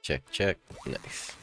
Check, check. Nice.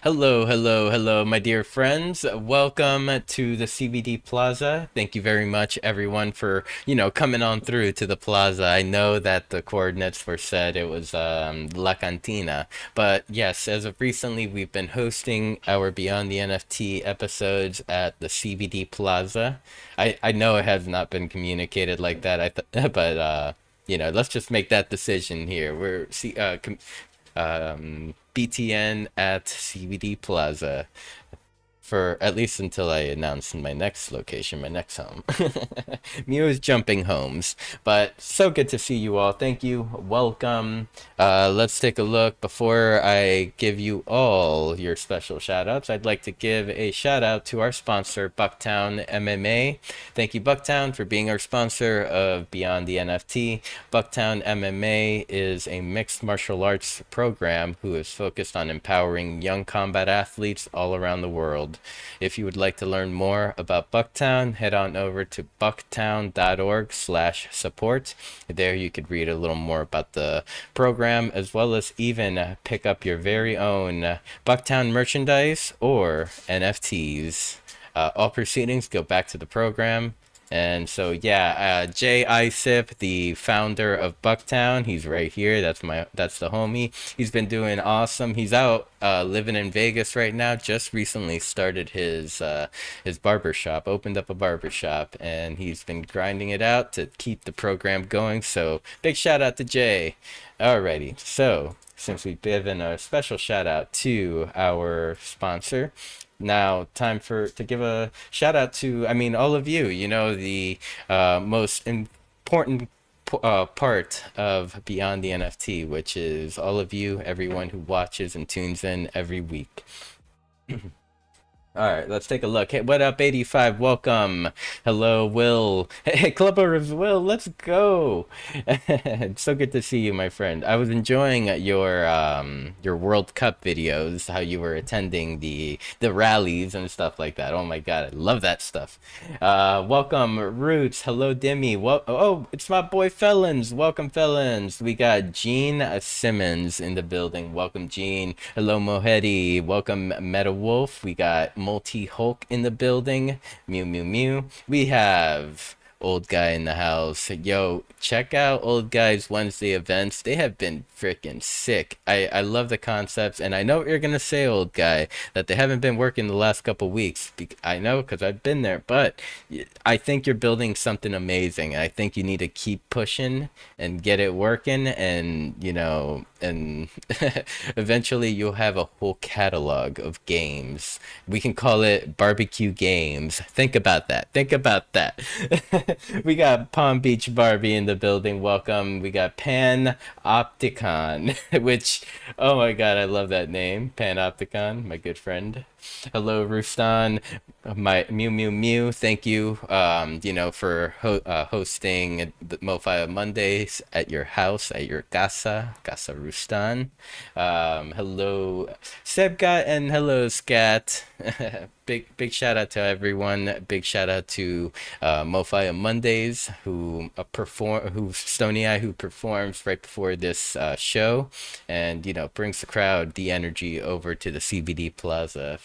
Hello, hello, hello, my dear friends. Welcome to the CBD Plaza. Thank you very much, everyone, for, coming on through to the plaza. I know that the coordinates were said it was La Cantina, but yes, as of recently, we've been hosting our Beyond the NFT episodes at the CBD Plaza. I know it has not been communicated like that, but let's just make that decision here. BTN at CBD Plaza for at least until I announce my next location, my next home. Mew is jumping homes, but so good to see you all. Thank you. Welcome. Let's take a look. Before I give you all your special shout outs, I'd like to give a shout out to our sponsor, Bucktown MMA. Thank you, Bucktown, for being our sponsor of Beyond the NFT. Bucktown MMA is a mixed martial arts program who is focused on empowering young combat athletes all around the world. If you would like to learn more about Bucktown, head on over to bucktown.org/support. There you could read a little more about the program, as well as even pick up your very own Bucktown merchandise or NFTs. All proceedings go back to the program. And so, yeah, Jay Isip, the founder of Bucktown, he's right here. That's the homie. He's been doing awesome. He's out living in Vegas right now. Just recently started his barber shop, opened up a barber shop, and he's been grinding it out to keep the program going. So, big shout out to Jay. Alrighty, so since we've given a special shout out to our sponsor, now, time to give a shout out to, all of you. The most important part of Beyond the NFT, which is all of you, everyone who watches and tunes in every week. All right, let's take a look. Hey, what up, 85? Welcome. Hello, Will. Hey, Clubbers, Will, let's go. It's so good to see you, my friend. I was enjoying your World Cup videos, how you were attending the rallies and stuff like that. Oh my God, I love that stuff. Welcome, Roots. Hello, Dimmy. It's my boy Felons. Welcome, Felons. We got Gene Simmons in the building. Welcome, Gene. Hello, Mohedi. Welcome, Meta Wolf. We got Multi Hulk in the building. Mew Mew Mew. We have Old Guy in the house. Yo, check out Old Guy's Wednesday events. They have been freaking sick. I love the concepts, and I know what you're gonna say, Old Guy, that they haven't been working the last couple weeks. I know because I've been there, but I think you're building something amazing. I think you need to keep pushing and get it working, and and eventually you'll have a whole catalog of games. We can call it barbecue games. Think about that. Think about that. We got Palm Beach Barbie in the building. Welcome. We got Panopticon, which, oh my God, I love that name. Panopticon, my good friend. Hello, Rustan. My Mew Mew Mew. Thank you, for hosting the MoFi Mondays at your house, at your casa Rustan. Hello, Sebgat, and hello, Scat. Big shout out to everyone. Big shout out to MoFi Mondays, who Stony Eye, who performs right before this show, and brings the crowd, the energy over to the CBD Plaza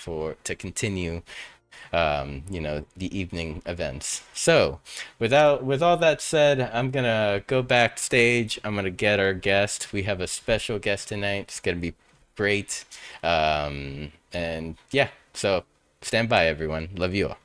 to continue the evening events. So, with all that said, I'm gonna go backstage. I'm gonna get our guest. We have a special guest tonight. It's gonna be great. And yeah, so stand by, everyone. Love you all.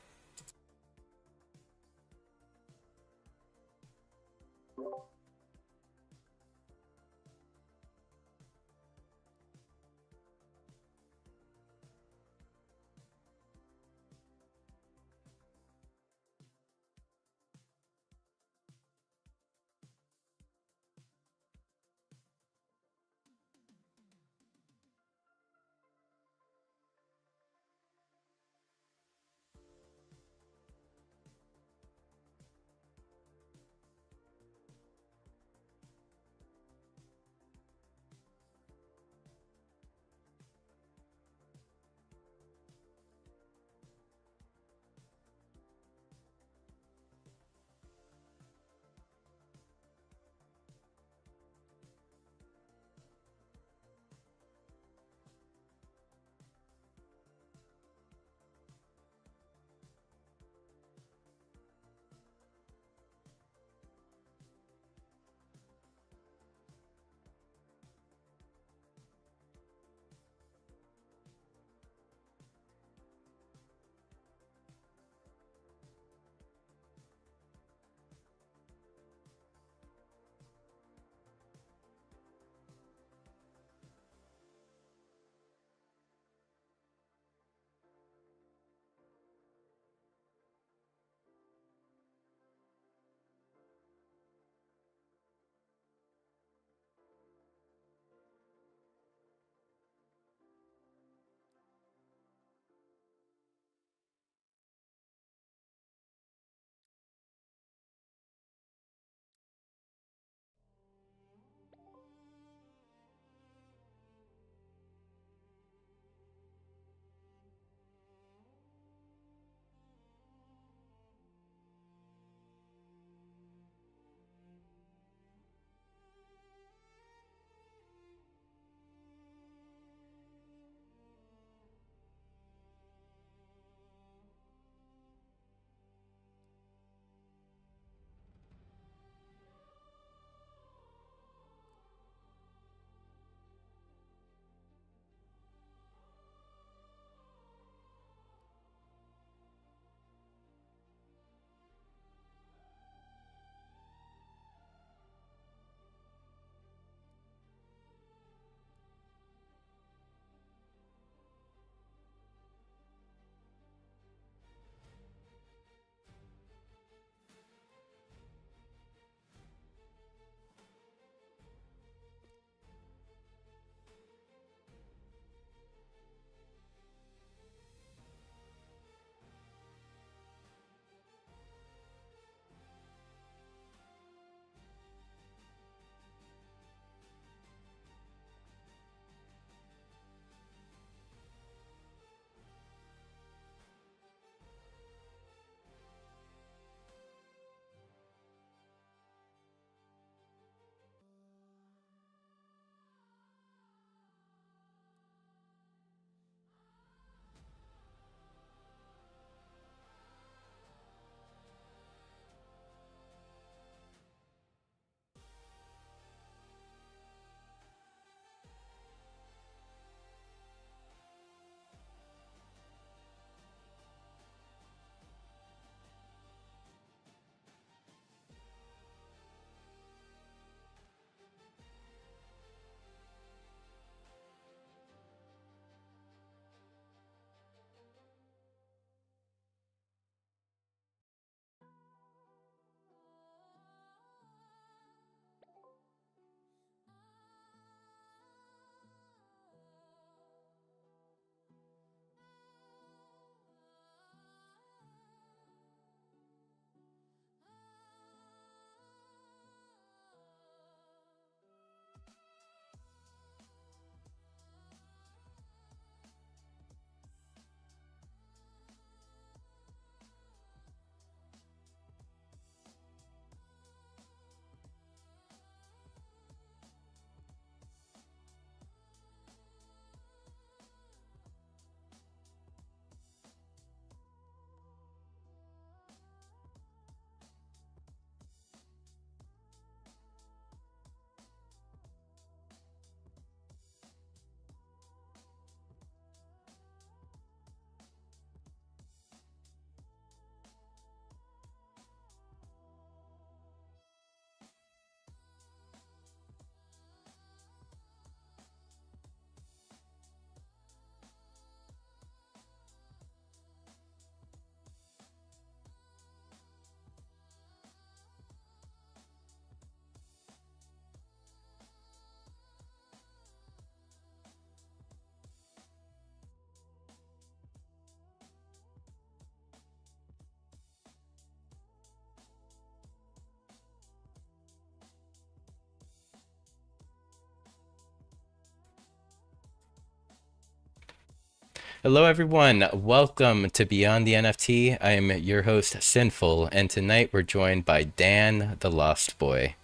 Hello, everyone. Welcome to Beyond the NFT. I am your host, Sinful, and tonight we're joined by Dan the Lost Boy.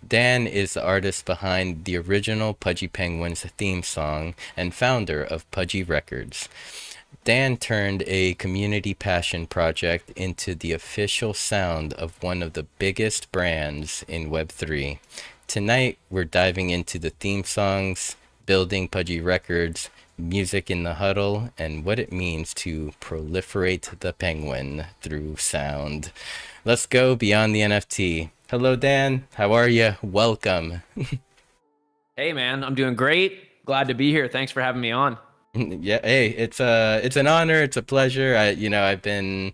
Dan is the artist behind the original Pudgy Penguins theme song and founder of Pudgy Records. Dan turned a community passion project into the official sound of one of the biggest brands in Web3. Tonight, we're diving into the theme songs, building Pudgy Records, music in the huddle, and what it means to proliferate the penguin through sound. Let's go beyond the NFT. Hello, Dan. How are you? Welcome. Hey man, I'm doing great. Glad to be here. Thanks for having me on. Yeah, hey, it's an honor, it's a pleasure. I've been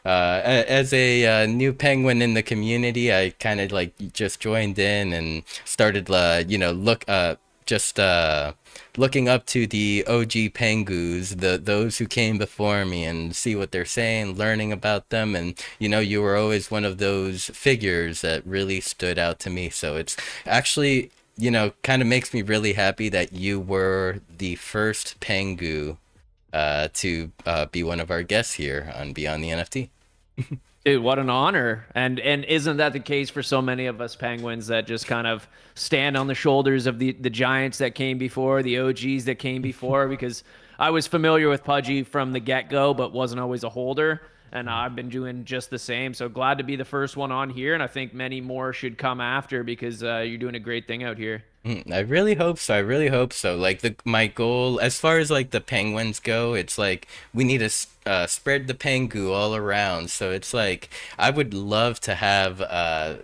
as a new penguin in the community. I kind of like just joined in and started just looking up to the OG Pengus, those who came before me, and see what they're saying, learning about them. And you were always one of those figures that really stood out to me. So it's actually, kind of makes me really happy that you were the first Pengu to be one of our guests here on Beyond the NFT. Dude, what an honor. And isn't that the case for so many of us penguins that just kind of stand on the shoulders of the giants that came before, the OGs that came before? Because I was familiar with Pudgy from the get-go, but wasn't always a holder. And I've been doing just the same. So glad to be the first one on here. And I think many more should come after because you're doing a great thing out here. I really hope so. I really hope so. Like my goal, as far as like the penguins go, it's like we need to spread the pengu all around. So it's like I would love to have a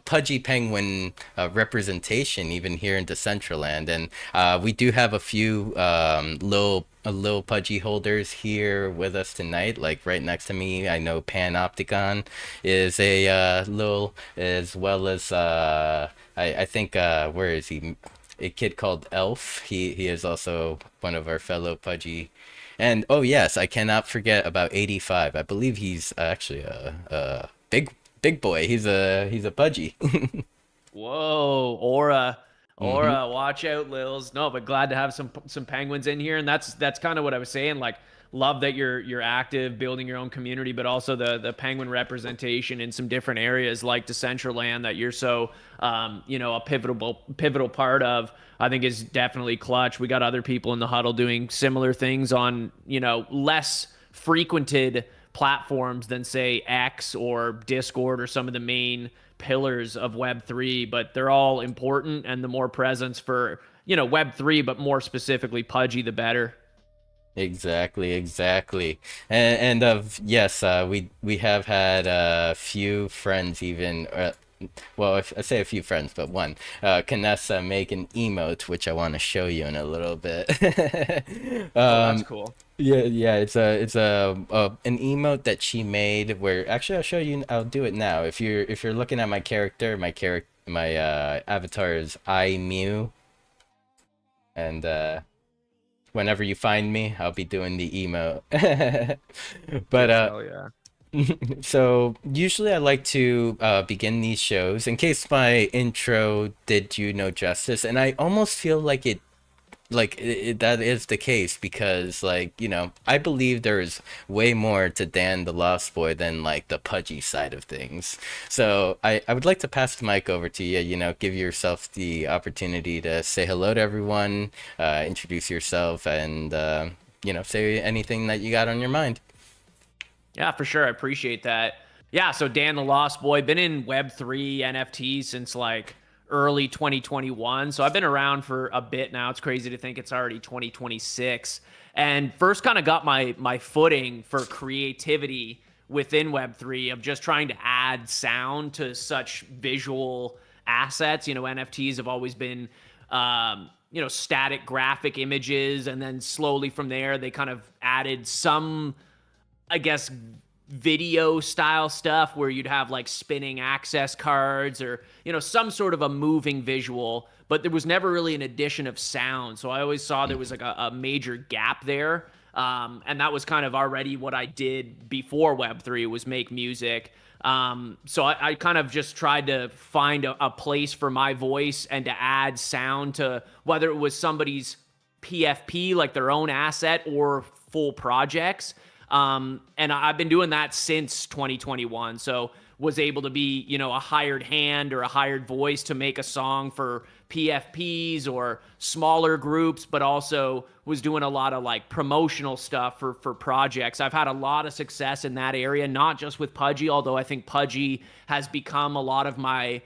pudgy penguin representation even here in Decentraland, and we do have a few little pudgy holders here with us tonight. Like right next to me, I know Panopticon is a little, as well as I think where is he? A kid called Elf. He is also one of our fellow pudgy. And oh yes, I cannot forget about 85. I believe he's actually a big boy. He's a pudgy. Whoa, Aura. Hmm. Aura, watch out, Lils. No, but glad to have some penguins in here. And that's kind of what I was saying. Like, love that you're active, building your own community, but also the penguin representation in some different areas like Decentraland that you're so a pivotal part of. I think is definitely clutch. We got other people in the huddle doing similar things on, less frequented platforms than say X or Discord or some of the main pillars of Web3, but they're all important. And the more presence for, Web3, but more specifically Pudgy, the better. Exactly, exactly. And of yes, we have had a few friends even. Well, if I say a few friends, but one, Canessa make an emote, which I want to show you in a little bit. Oh, that's um, cool. yeah, yeah, it's an emote that she made where actually I'll show you. I'll do it now. If you're looking at my avatar is I Mew, and whenever you find me, I'll be doing the emote. But Dude, hell yeah. so usually I like to begin these shows in case my intro did you no justice, and I almost feel like that is the case because I believe there is way more to Dan the Lost Boy than like the pudgy side of things. So I would like to pass the mic over to you. Give yourself the opportunity to say hello to everyone, introduce yourself, and say anything that you got on your mind. Yeah, for sure. I appreciate that. Yeah, so Dan the Lost Boy, been in Web3 NFTs since like early 2021. So I've been around for a bit now. It's crazy to think it's already 2026. And first kind of got my footing for creativity within Web3 of just trying to add sound to such visual assets. NFTs have always been static graphic images, and then slowly from there they kind of added some, I guess, video style stuff where you'd have like spinning access cards or, some sort of a moving visual, but there was never really an addition of sound. So I always saw there was like a major gap there. And that was kind of already what I did before Web3 was make music. So I kind of just tried to find a place for my voice and to add sound to whether it was somebody's PFP, like their own asset or full projects. And I've been doing that since 2021. So was able to be, a hired hand or a hired voice to make a song for PFPs or smaller groups, but also was doing a lot of like promotional stuff for projects. I've had a lot of success in that area, not just with Pudgy, although I think Pudgy has become a lot of my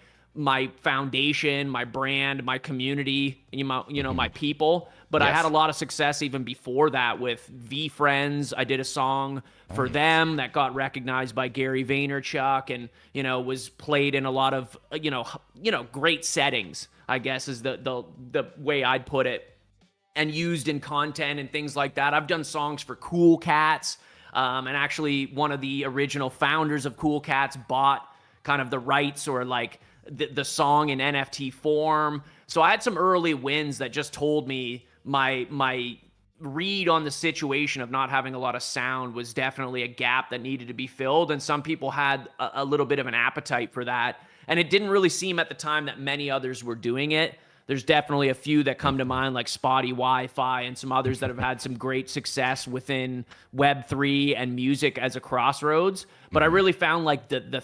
foundation, my brand, my community, my people. But yes. I had a lot of success even before that with V Friends. I did a song for them that got recognized by Gary Vaynerchuk and, was played in a lot of, great settings, I guess is the way I'd put it, and used in content and things like that. I've done songs for Cool Cats. And actually one of the original founders of Cool Cats bought kind of the rights or like the song in NFT form. So I had some early wins that just told me my read on the situation of not having a lot of sound was definitely a gap that needed to be filled. And some people had a little bit of an appetite for that. And it didn't really seem at the time that many others were doing it. There's definitely a few that come to mind, like Spotty Wi-Fi and some others that have had some great success within Web3 and music as a crossroads. But I really found like the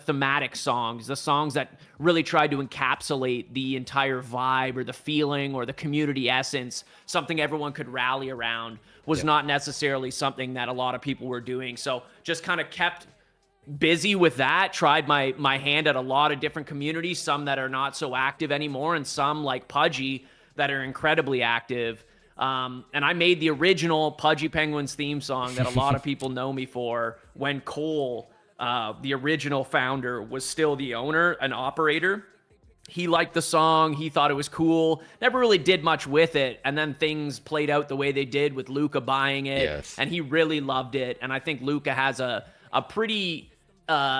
thematic songs, the songs that really tried to encapsulate the entire vibe or the feeling or the community essence, something everyone could rally around, was not necessarily something that a lot of people were doing. So just kind of kept busy with that, tried my hand at a lot of different communities, some that are not so active anymore, and some like Pudgy that are incredibly active. And I made the original Pudgy Penguins theme song that a lot of people know me for when Cole, the original founder, was still the owner and operator. He liked the song. He thought it was cool. Never really did much with it. And then things played out the way they did with Luca buying it. Yes. And he really loved it. And I think Luca has a pretty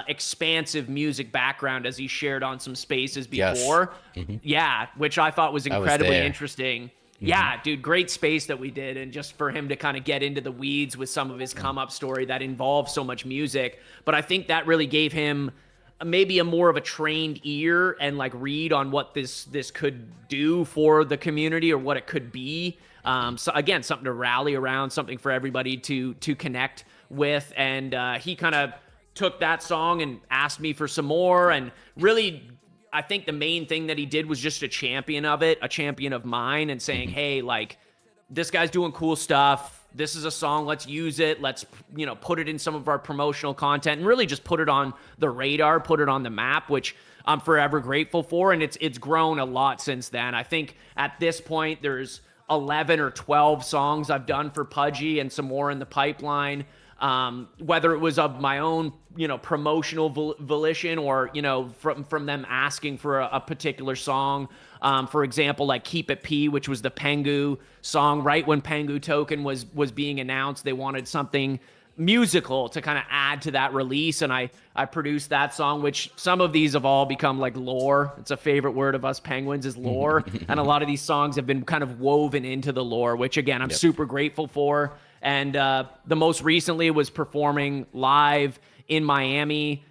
expansive music background, as he shared on some spaces before. Yes. Yeah, which I thought was incredibly interesting. Yeah, dude, great space that we did. And just for him to kind of get into the weeds with some of his come up story that involves so much music. But I think that really gave him maybe a more of a trained ear and like read on what this could do for the community or what it could be. So again, something to rally around, something for everybody to connect with. And he kind of took that song and asked me for some more. And really, I think the main thing that he did was just a champion of it, a champion of mine, and saying, hey, like, this guy's doing cool stuff. This is a song. Let's use it. Let's, put it in some of our promotional content and really just put it on the radar, put it on the map, which I'm forever grateful for. And it's grown a lot since then. I think at this point, there's 11 or 12 songs I've done for Pudgy and some more in the pipeline. Whether it was of my own, promotional volition or, from them asking for a particular song. For example, like Keep It P, which was the Pengu song. Right when Pengu Token was being announced, they wanted something musical to kind of add to that release. And I produced that song, which some of these have all become like lore. It's a favorite word of us Penguins is lore. And a lot of these songs have been kind of woven into the lore, which again, I'm super grateful for. And the most recently was performing live in Miami,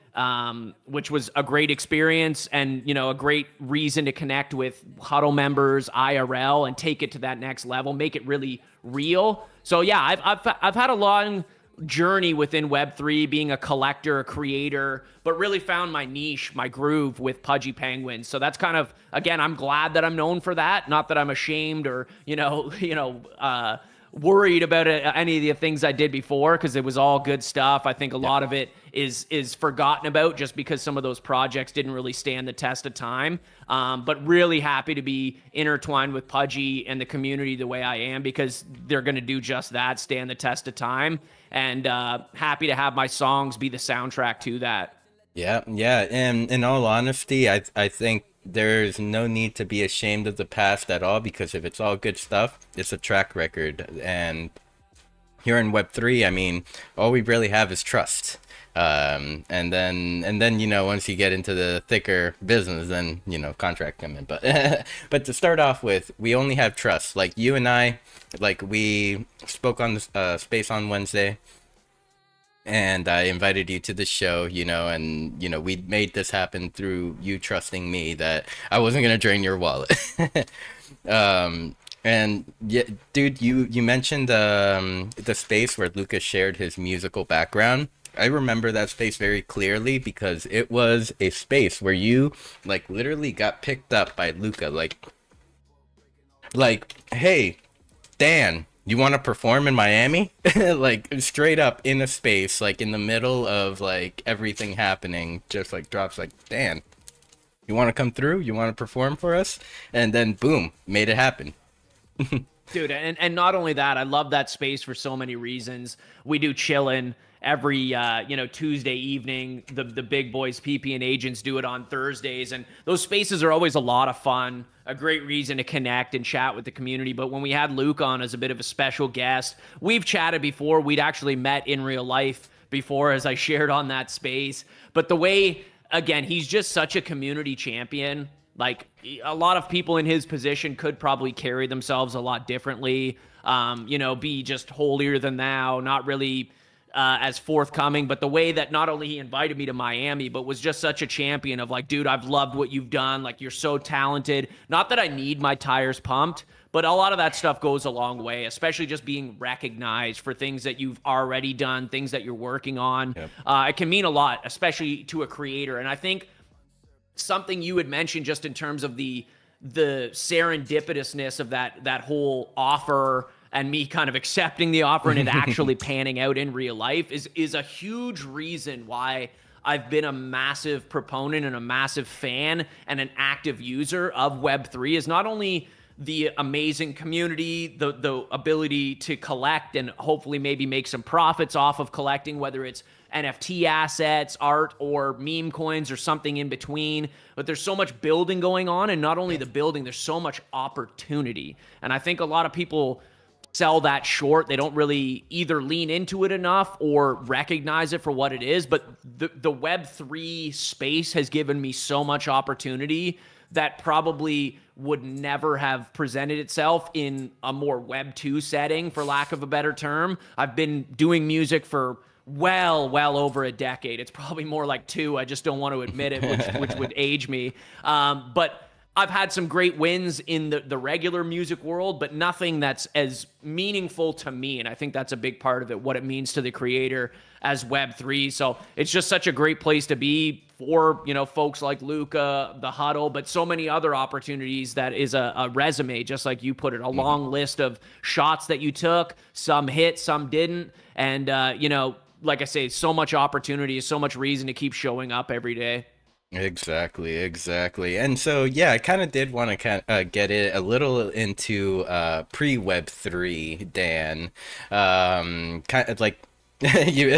which was a great experience and, a great reason to connect with Huddle members IRL and take it to that next level, make it really real. So yeah, I've had a long journey within Web3, being a collector, a creator, but really found my niche, my groove with Pudgy Penguins. So that's kind of, again, I'm glad that I'm known for that. Not that I'm ashamed or, worried about any of the things I did before, because it was all good stuff. I think a lot of it is forgotten about just because some of those projects didn't really stand the test of time. But really happy to be intertwined with Pudgy and the community the way I am, because they're going to do just that, stand the test of time. And happy to have my songs be the soundtrack to that. Yeah. And in all honesty, I think there's no need to be ashamed of the past at all, because if it's all good stuff, it's a track record. And here in Web3, I mean, all we really have is trust. And then once you get into the thicker business, then contract come in. But to start off with, we only have trust. Like you and I, like we spoke on the space on Wednesday, and I invited you to the show, and we made this happen through you trusting me that I wasn't gonna drain your wallet. And yeah, dude, you mentioned the space where Lucas shared his musical background. I remember that space very clearly because it was a space where you like literally got picked up by Luca like, hey, Dan, you want to perform in Miami? Like straight up in a space like in the middle of like everything happening, just like drops like, Dan, you want to come through? You want to perform for us? And then boom, made it happen. Dude, and not only that, I love that space for so many reasons. We do chillin' every Tuesday evening. The big boys, PP and agents, do it on Thursdays, and those spaces are always a lot of fun. A great reason to connect and chat with the community. But when we had Luke on as a bit of a special guest, we've chatted before. We'd actually met in real life before, as I shared on that space. But the way, again, he's just such a community champion. Like a lot of people in his position could probably carry themselves a lot differently, be just holier than thou, not really as forthcoming. But the way that not only he invited me to Miami, but was just such a champion of like, dude, I've loved what you've done. Like, you're so talented. Not that I need my tires pumped, but a lot of that stuff goes a long way, especially just being recognized for things that you've already done, things that you're working on. Yep. It can mean a lot, especially to a creator. And I think something you had mentioned just in terms of the serendipitousness of that whole offer and me kind of accepting the offer and it actually panning out in real life is a huge reason why I've been a massive proponent and a massive fan and an active user of Web3. Is not only the amazing community, the ability to collect and hopefully maybe make some profits off of collecting, whether it's NFT assets, art, or meme coins, or something in between. But there's so much building going on, and not only the building, there's so much opportunity. And I think a lot of people sell that short. They don't really either lean into it enough or recognize it for what it is. But the Web3 space has given me so much opportunity that probably would never have presented itself in a more Web 2 setting, for lack of a better term. I've been doing music for well over a decade. It's probably more like 2. I just don't want to admit it, which would age me. But I've had some great wins in the regular music world, but nothing that's as meaningful to me. And I think that's a big part of it, what it means to the creator as Web3. So it's just such a great place to be for, folks like Luca, the Huddle, but so many other opportunities. That is a resume, just like you put it, a long list of shots that you took, some hit, some didn't. And, like I say, so much opportunity, so much reason to keep showing up every day. Exactly. And so, yeah, I kind of did want to get it a little into pre-Web3, Dan. Kind of like you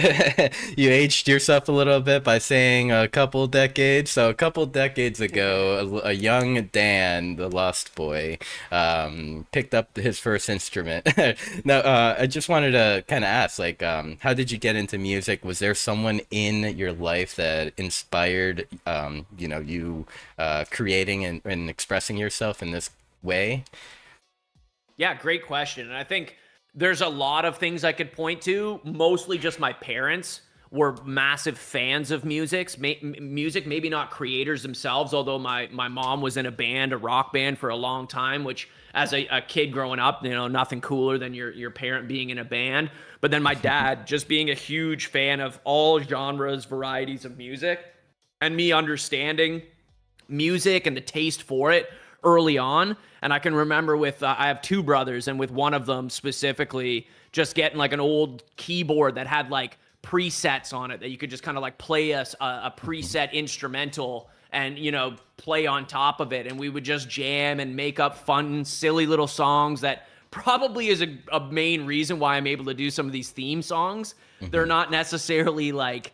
you aged yourself a little bit by saying a couple decades. So a couple decades ago, a young Dan, the Lost Boy, picked up his first instrument. Now, I just wanted to kind of ask, like, how did you get into music? Was there someone in your life that inspired, you creating and expressing yourself in this way? Yeah, great question. And I think there's a lot of things I could point to. Mostly just my parents were massive fans of music, maybe not creators themselves, although my mom was in a rock band for a long time, which as a kid growing up, nothing cooler than your parent being in a band. But then my dad just being a huge fan of all genres, varieties of music, and me understanding music and the taste for it early on. And I can remember I have 2 brothers, and with one of them specifically, just getting like an old keyboard that had like presets on it that you could just kind of like play a preset instrumental and, play on top of it. And we would just jam and make up fun, silly little songs that probably is a main reason why I'm able to do some of these theme songs. They're not necessarily like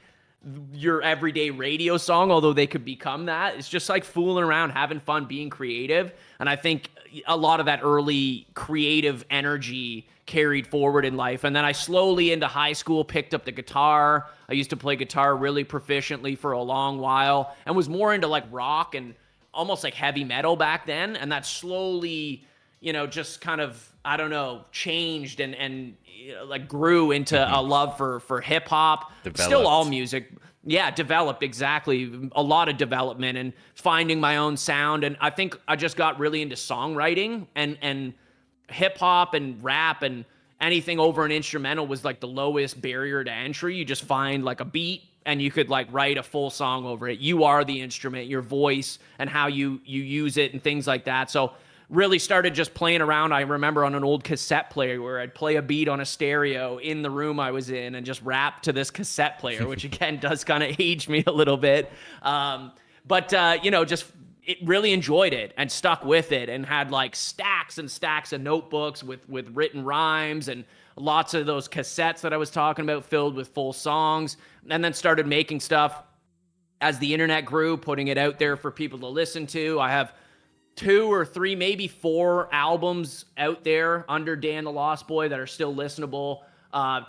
your everyday radio song, although they could become that. It's just like fooling around, having fun, being creative. And I think a lot of that early creative energy carried forward in life. And then I slowly into high school picked up the guitar. I used to play guitar really proficiently for a long while and was more into like rock and almost like heavy metal back then. And that slowly, just kind of, I don't know, changed and like grew into a love for hip hop. Still all music. Yeah, developed, exactly. A lot of development and finding my own sound. And I think I just got really into songwriting and hip hop and rap and anything over an instrumental was like the lowest barrier to entry. You just find like a beat and you could like write a full song over it. You are the instrument, your voice and how you use it and things like that. So really started just playing around. I remember on an old cassette player where I'd play a beat on a stereo in the room I was in and just rap to this cassette player, which again does kind of age me a little bit. Just it really enjoyed it and stuck with it and had like stacks and stacks of notebooks with written rhymes and lots of those cassettes that I was talking about filled with full songs, and then started making stuff as the internet grew, putting it out there for people to listen to. I have 2 or 3, maybe 4 albums out there under Dan the Lost Boy that are still listenable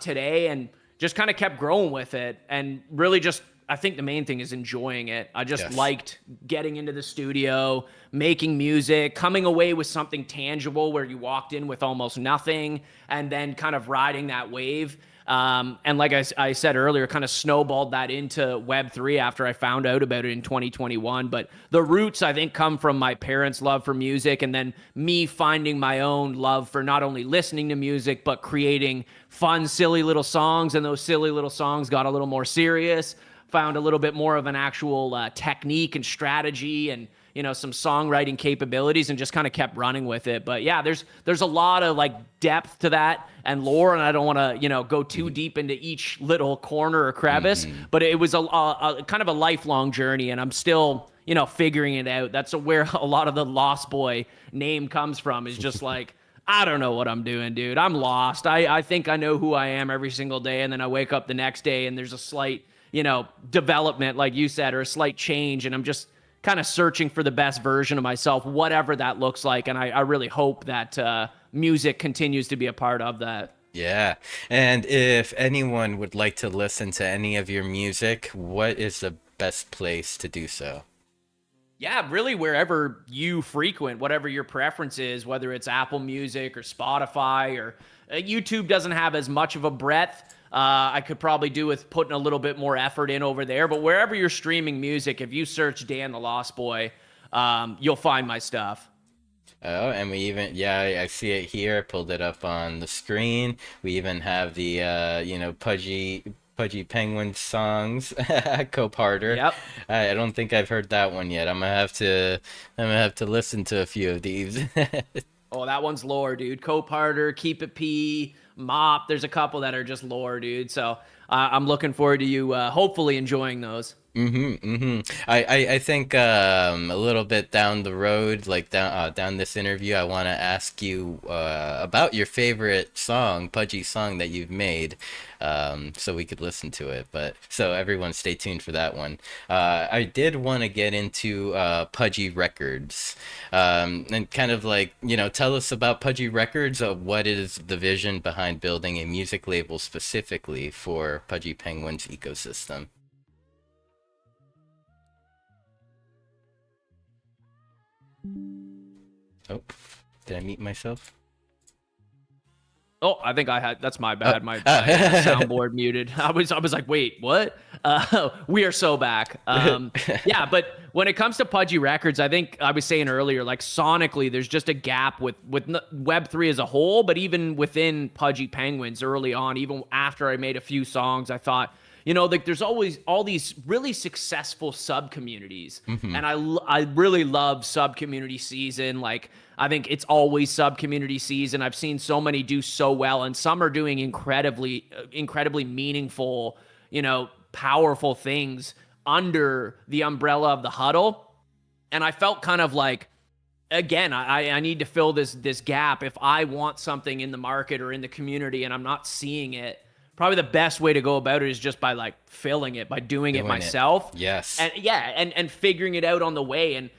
today, and just kind of kept growing with it. And really just, I think the main thing is enjoying it. I just liked getting into the studio, making music, coming away with something tangible where you walked in with almost nothing and then kind of riding that wave. And like I said earlier, kind of snowballed that into Web3 after I found out about it in 2021. But the roots, I think, come from my parents' love for music and then me finding my own love for not only listening to music, but creating fun, silly little songs. And those silly little songs got a little more serious, found a little bit more of an actual technique and strategy and, you know, some songwriting capabilities, and just kind of kept running with it. But yeah, there's a lot of like depth to that and lore, and I don't want to, you know, go too deep into each little corner or crevice, but it was a kind of a lifelong journey, and I'm still, you know, figuring it out. That's where a lot of the Lost Boy name comes from, is just like, I don't know what I'm doing, dude. I'm lost. I think I know who I am every single day, and then I wake up the next day and there's a slight, you know, development, like you said, or a slight change, and I'm just kind of searching for the best version of myself, whatever that looks like. And I really hope that music continues to be a part of that. Yeah. And if anyone would like to listen to any of your music, what is the best place to do so? Yeah, really wherever you frequent, whatever your preference is, whether it's Apple Music or Spotify or YouTube doesn't have as much of a breadth. I could probably do with putting a little bit more effort in over there, but wherever you're streaming music, if you search Dan the Lost Boy, you'll find my stuff. Oh, and we even, yeah, I see it here. I pulled it up on the screen. We even have the, Pudgy Penguin songs, Cope Harder. Yep. I don't think I've heard that one yet. I'm gonna have to listen to a few of these. Oh, that one's lore, dude. Cope Harder, Keep It P, Mop. There's a couple that are just lore, dude. So I'm looking forward to you hopefully enjoying those. I think a little bit down the road, like down this interview, I want to ask you about your favorite song, Pudgy song that you've made, so we could listen to it. But so everyone, stay tuned for that one. I did want to get into Pudgy Records, and kind of like, you know, tell us about Pudgy Records. What is the vision behind building a music label specifically for Pudgy Penguin's ecosystem? Oh, did I mute myself? Oh, I think I had, that's my bad. My soundboard muted. I was like, wait, what? We are so back. Yeah, but when it comes to Pudgy Records, I think I was saying earlier, like sonically, there's just a gap with Web3 as a whole, but even within Pudgy Penguins early on, even after I made a few songs, I thought, you know, like there's always all these really successful sub communities, and I really love sub community season. Like I think it's always sub community season. I've seen so many do so well, and some are doing incredibly meaningful, you know, powerful things under the umbrella of the huddle. And I felt kind of like, again, I need to fill this gap. If I want something in the market or in the community and I'm not seeing it, probably the best way to go about it is just by like filling it, by doing it myself. Yes. And yeah, and figuring it out on the way. And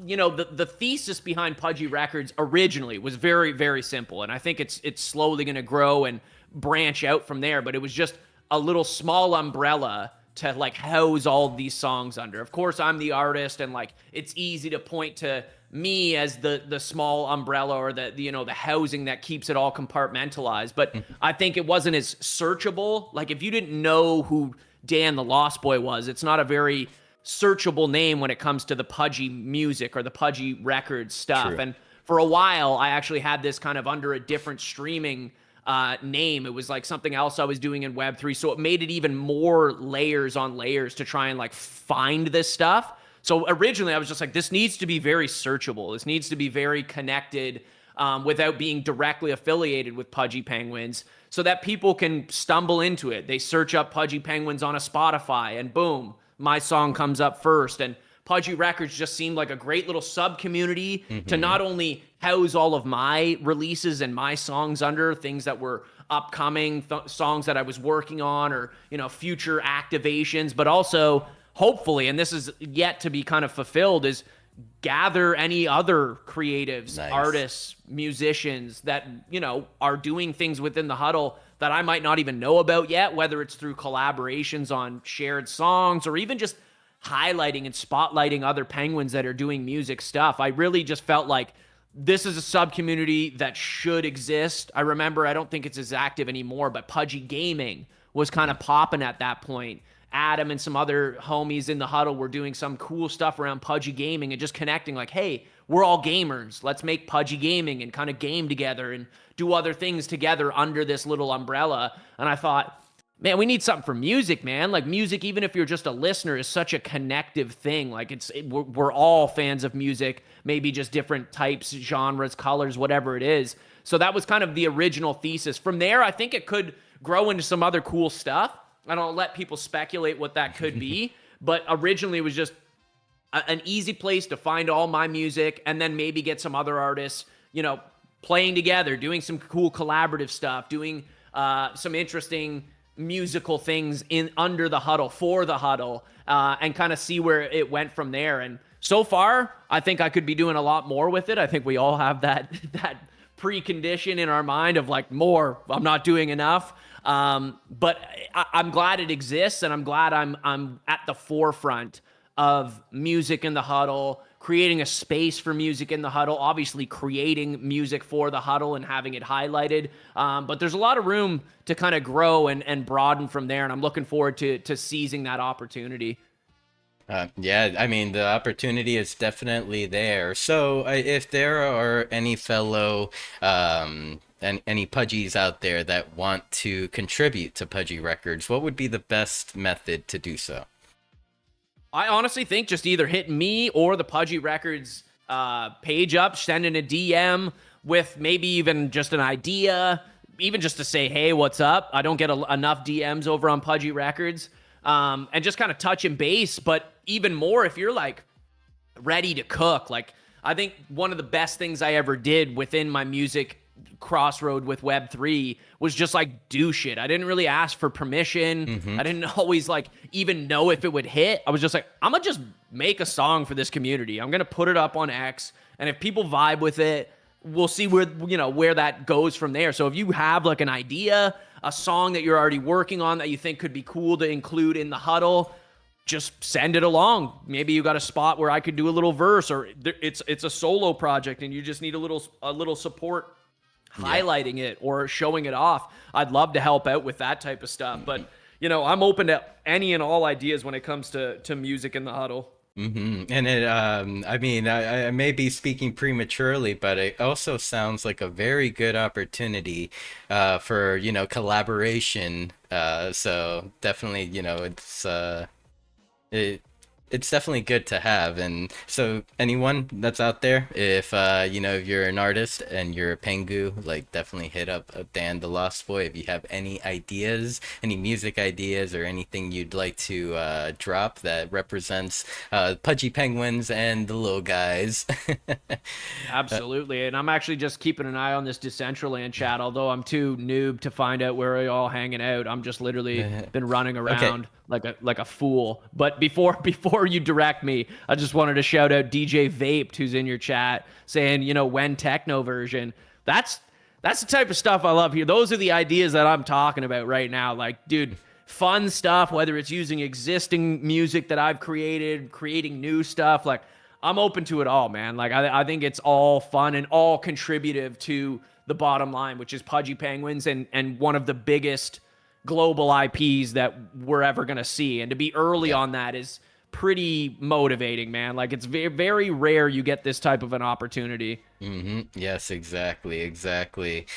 you know, the thesis behind Pudgy Records originally was very, very simple, and I think it's slowly going to grow and branch out from there. But it was just a little small umbrella to like house all these songs under. Of course, I'm the artist, and like it's easy to point to me as the small umbrella or the you know, the housing that keeps it all compartmentalized. But I think it wasn't as searchable. Like if you didn't know who Dan the Lost Boy was, it's not a very searchable name when it comes to the Pudgy music or the Pudgy Records stuff. True. And for a while, I actually had this kind of under a different streaming name. It was like something else I was doing in Web3. So it made it even more layers on layers to try and like find this stuff. So originally I was just like, this needs to be very searchable. This needs to be very connected without being directly affiliated with Pudgy Penguins so that people can stumble into it. They search up Pudgy Penguins on a Spotify and boom, my song comes up first. And Pudgy Records just seemed like a great little sub community to not only house all of my releases and my songs under things that were upcoming, songs that I was working on, or, you know, future activations, but also hopefully, and this is yet to be kind of fulfilled, is gather any other creatives, artists, musicians that, you know, are doing things within the huddle that I might not even know about yet, whether it's through collaborations on shared songs or even just highlighting and spotlighting other penguins that are doing music stuff. I really just felt like this is a sub community that should exist. I remember, I don't think it's as active anymore, but Pudgy Gaming was kind of popping at that point. Adam and some other homies in the huddle were doing some cool stuff around Pudgy Gaming and just connecting like, hey, we're all gamers. Let's make Pudgy Gaming and kind of game together and do other things together under this little umbrella. And I thought, man, we need something for music, man. Like music, even if you're just a listener, is such a connective thing. Like we're all fans of music, maybe just different types, genres, colors, whatever it is. So that was kind of the original thesis. From there, I think it could grow into some other cool stuff. I don't let people speculate what that could be, but originally it was just an easy place to find all my music and then maybe get some other artists, you know, playing together, doing some cool collaborative stuff, doing some interesting musical things in under the huddle, for the huddle, and kind of see where it went from there. And so far, I think I could be doing a lot more with it. I think we all have that precondition in our mind of like, more, I'm not doing enough. But I'm glad it exists, and I'm glad I'm at the forefront of music in the huddle, creating a space for music in the huddle, obviously creating music for the huddle and having it highlighted. But there's a lot of room to kind of grow and broaden from there, and I'm looking forward to seizing that opportunity. Yeah, I mean, the opportunity is definitely there. So, if there are any fellow and any Pudgies out there that want to contribute to Pudgy Records, what would be the best method to do so? I honestly think just either hit me or the Pudgy Records page up, send in a DM with maybe even just an idea, even just to say, hey, what's up? I don't get enough DMs over on Pudgy Records. And just kind of touch and base. But even more, if you're like ready to cook, like I think one of the best things I ever did within my music crossroad with Web3 was just like do shit. I didn't really ask for permission. I didn't always like even know if it would hit. I was just like, I'm gonna just make a song for this community. I'm gonna put it up on X, and if people vibe with it, we'll see where that goes from there. So if you have like an idea, a song that you're already working on that you think could be cool to include in the huddle, just send it along. Maybe you got a spot where I could do a little verse, or it's a solo project and you just need a little support highlighting it or showing it off. I'd love to help out with that type of stuff. But, I'm open to any and all ideas when it comes to music in the huddle. And it, I mean, I may be speaking prematurely, but it also sounds like a very good opportunity for, collaboration. So definitely, it's definitely good to have. And so anyone that's out there, if if you're an artist and you're a Pengu, like definitely hit up Dan the Lost Boy if you have any ideas, any music ideas, or anything you'd like to drop that represents Pudgy Penguins and the little guys. Absolutely. And I'm actually just keeping an eye on this Decentraland chat, although I'm too noob to find out where we're all hanging out. I'm just literally been running around like a fool. But before you direct me, I just wanted to shout out DJ Vaped, who's in your chat, saying, when techno version. That's the type of stuff I love here. Those are the ideas that I'm talking about right now. Like, dude, fun stuff, whether it's using existing music that I've created, creating new stuff. Like, I'm open to it all, man. Like, I think it's all fun and all contributive to the bottom line, which is Pudgy Penguins and one of the biggest global IPs that we're ever going to see. And to be early on that is pretty motivating, man. Like it's very, very rare you get this type of an opportunity. Yes, exactly, exactly.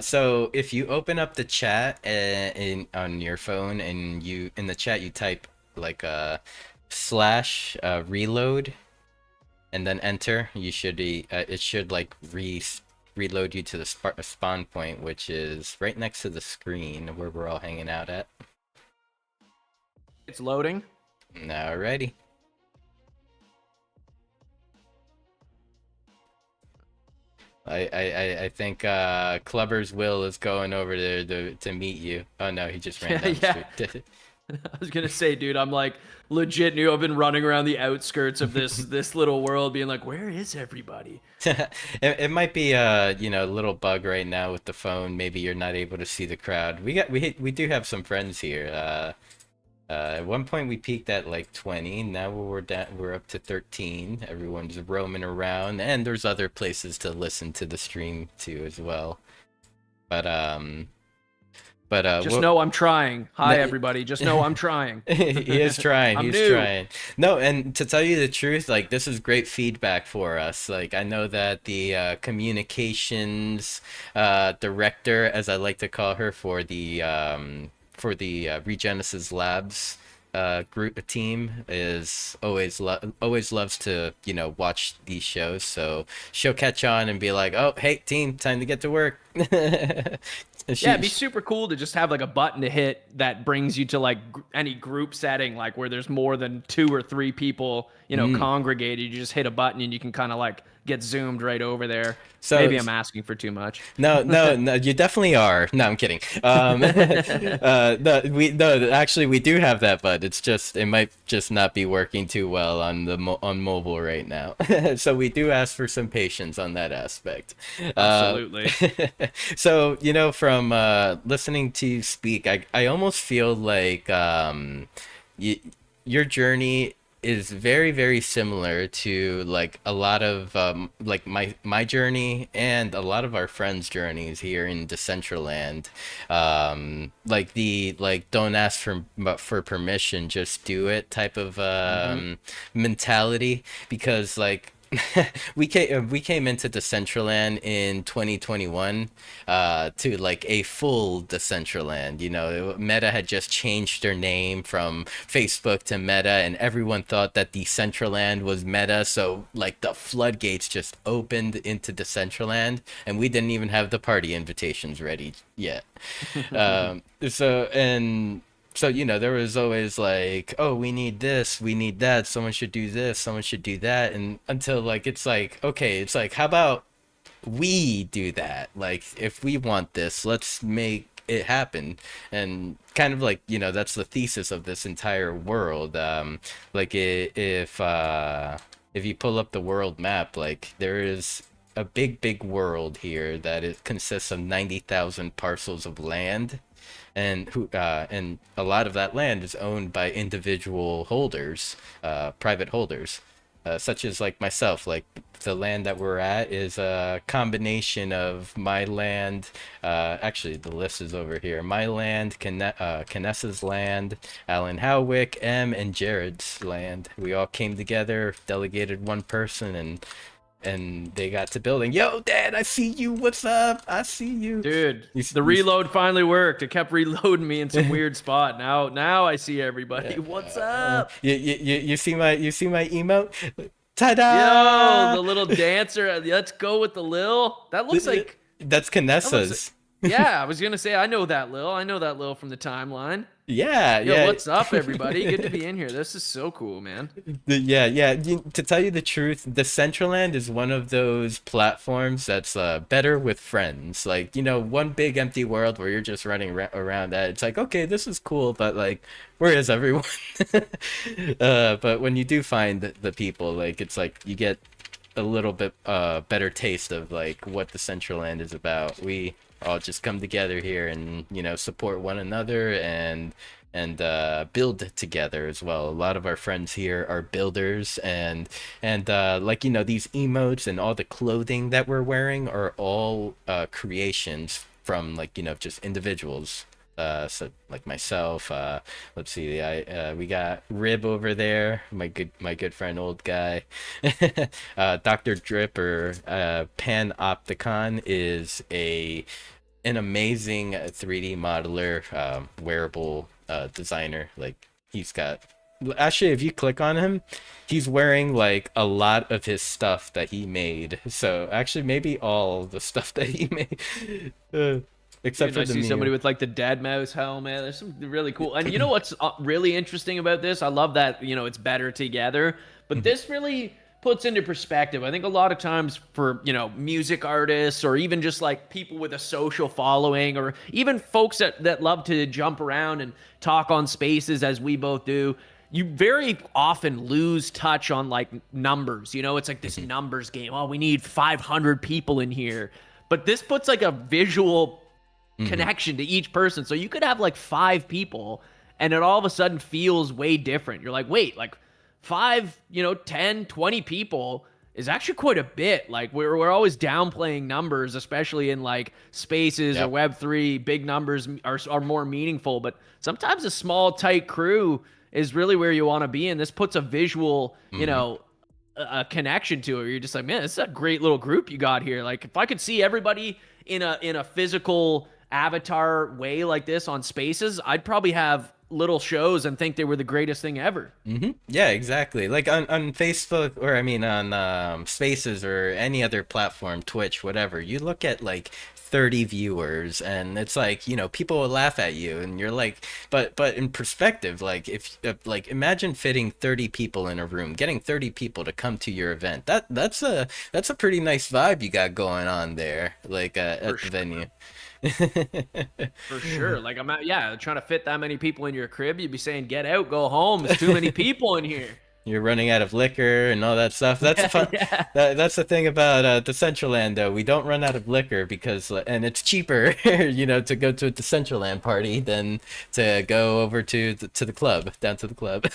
So if you open up the chat in on your phone and you in the chat you type like slash reload and then enter, you should be it should like reload you to the spawn point, which is right next to the screen where we're all hanging out at. It's loading. Alrighty. I think Clubber's Will is going over there to meet you. Oh no, he just ran down the Yeah. street. I was gonna say, dude, I'm like legit new. I've been running around the outskirts of this little world, being like, where is everybody? It might be you know, a little bug right now with the phone. Maybe you're not able to see the crowd. We do have some friends here. At one point we peaked at like 20. Now we're up to 13. Everyone's roaming around, and there's other places to listen to the stream too as well. But Just know I'm trying. Hi, everybody. Just know I'm trying. he is trying. I'm He's new. trying. No, and to tell you the truth, like this is great feedback for us. Like I know that the communications director, as I like to call her, for the Regenesis Labs group team, is always loves to, you know, watch these shows. So she'll catch on and be like, "Oh, hey team, time to get to work." Yeah, it'd be super cool to just have like a button to hit that brings you to like any group setting, like where there's more than 2 or 3 people, you know, congregated. You just hit a button and you can kind of like get zoomed right over there. So maybe I'm asking for too much. no, you definitely are. No, I'm kidding. No, actually, we do have that, but it's just it might just not be working too well on the on mobile right now. So we do ask for some patience on that aspect. Absolutely. So you know, from listening to you speak, I almost feel like your journey is very very similar to like a lot of like my journey and a lot of our friends' journeys here in Decentraland. Like the like don't ask for permission, just do it type of mentality, because like we came into Decentraland in 2021 to like a full Decentraland. You know, Meta had just changed their name from Facebook to Meta, and everyone thought that Decentraland was Meta. So like the floodgates just opened into Decentraland, and we didn't even have the party invitations ready yet. So and so, you know, there was always like, oh, we need this, we need that, someone should do this, someone should do that, and until like it's like, okay, it's like, how about we do that? Like if we want this, let's make it happen. And kind of like, you know, that's the thesis of this entire world. Like if you pull up the world map, like there is a big world here that it consists of 90,000 parcels of land, and a lot of that land is owned by individual holders, private holders, such as like myself. Like the land that we're at is a combination of my land. Actually, the list is over here. My land, Canessa's land, Alan Howick, and Jared's land. We all came together, delegated one person, and they got to building. Yo, Dad, I see you. What's up? I see you. Dude, the reload finally worked. It kept reloading me in some weird spot. Now I see everybody. What's up? You see my emote? Yo, Ta-da! the little dancer. Let's go with the Lil. That looks like That's Canessa's. yeah, I was gonna say I know that Lil. I know that Lil from the timeline. Yeah, Yo, yeah. what's up, everybody? Good to be in here. This is so cool, man. Yeah. To tell you the truth, Decentraland is one of those platforms that's better with friends. Like, you know, one big empty world where you're just running around that. It's like, okay, this is cool, but like, where is everyone? But when you do find the people, like, it's like you get a little bit better taste of like what Decentraland is about. We all just come together here and, you know, support one another and build together as well. A lot of our friends here are builders, and like, you know, these emotes and all the clothing that we're wearing are all creations from, like, you know, just individuals. So like myself, let's see, we got Rib over there, my good friend, old guy. Dr. Drip, or Panopticon, is a an amazing 3D modeler, wearable designer. Like, he's got, actually, if you click on him, he's wearing like a lot of his stuff that he made. So actually, maybe all the stuff that he made, except Dude, for I the see somebody Mew. with like the dead mouse helmet. There's some really cool. And you know what's really interesting about this? I love that, it's better together. But this really puts into perspective. I think a lot of times for, music artists, or even just like people with a social following, or even folks that love to jump around and talk on spaces as we both do, you very often lose touch on like numbers. It's like this numbers game. Oh, we need 500 people in here. But this puts like a visual connection to each person. So you could have like 5 people and it all of a sudden feels way different. You're like, wait, like 5, 10, 20 people is actually quite a bit. Like we're always downplaying numbers, especially in like spaces or Yep. Web3. Big numbers are more meaningful, but sometimes a small, tight crew is really where you want to be. And this puts a visual, a connection to it. Where you're just like, man, this is a great little group you got here. Like if I could see everybody in a physical avatar way like this on spaces, I'd probably have little shows and think they were the greatest thing ever. Yeah, exactly. Like on Facebook, or I mean on Spaces, or any other platform, Twitch, whatever. You look at like 30 viewers, and it's like, people will laugh at you, and you're like, but in perspective, like, if like, imagine fitting 30 people in a room, getting 30 people to come to your event. That's a pretty nice vibe you got going on there, like, For at the sure. venue. For sure. Like I'm out, yeah, trying to fit that many people in your crib, you'd be saying, get out, go home. There's too many people in here. You're running out of liquor and all that stuff. That's Yeah, fun. yeah. That's the thing about Decentraland, though. We don't run out of liquor, because, and it's cheaper, to go to a Decentraland party than to go over to the club, down to the club.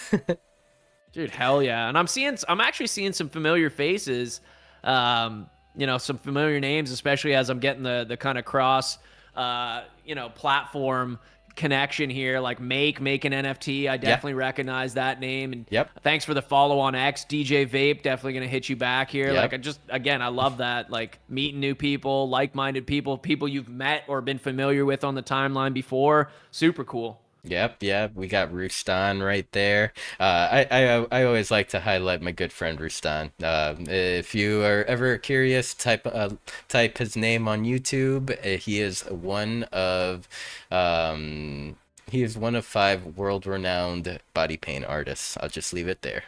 Dude, hell yeah. And I'm actually seeing some familiar faces, some familiar names, especially as I'm getting the kind of cross, platform connection here. Like make an NFT. I Yeah. definitely recognize that name. And Yep. thanks for the follow on X. DJ Vape, definitely going to hit you back here. Like Yep. again, I love that. Like meeting new people, like-minded people you've met or been familiar with on the timeline before. Super cool. Yep, yep. We got Rustan right there. I always like to highlight my good friend Rustan. If you are ever curious, type his name on YouTube. He is one of 5 world-renowned body paint artists. I'll just leave it there.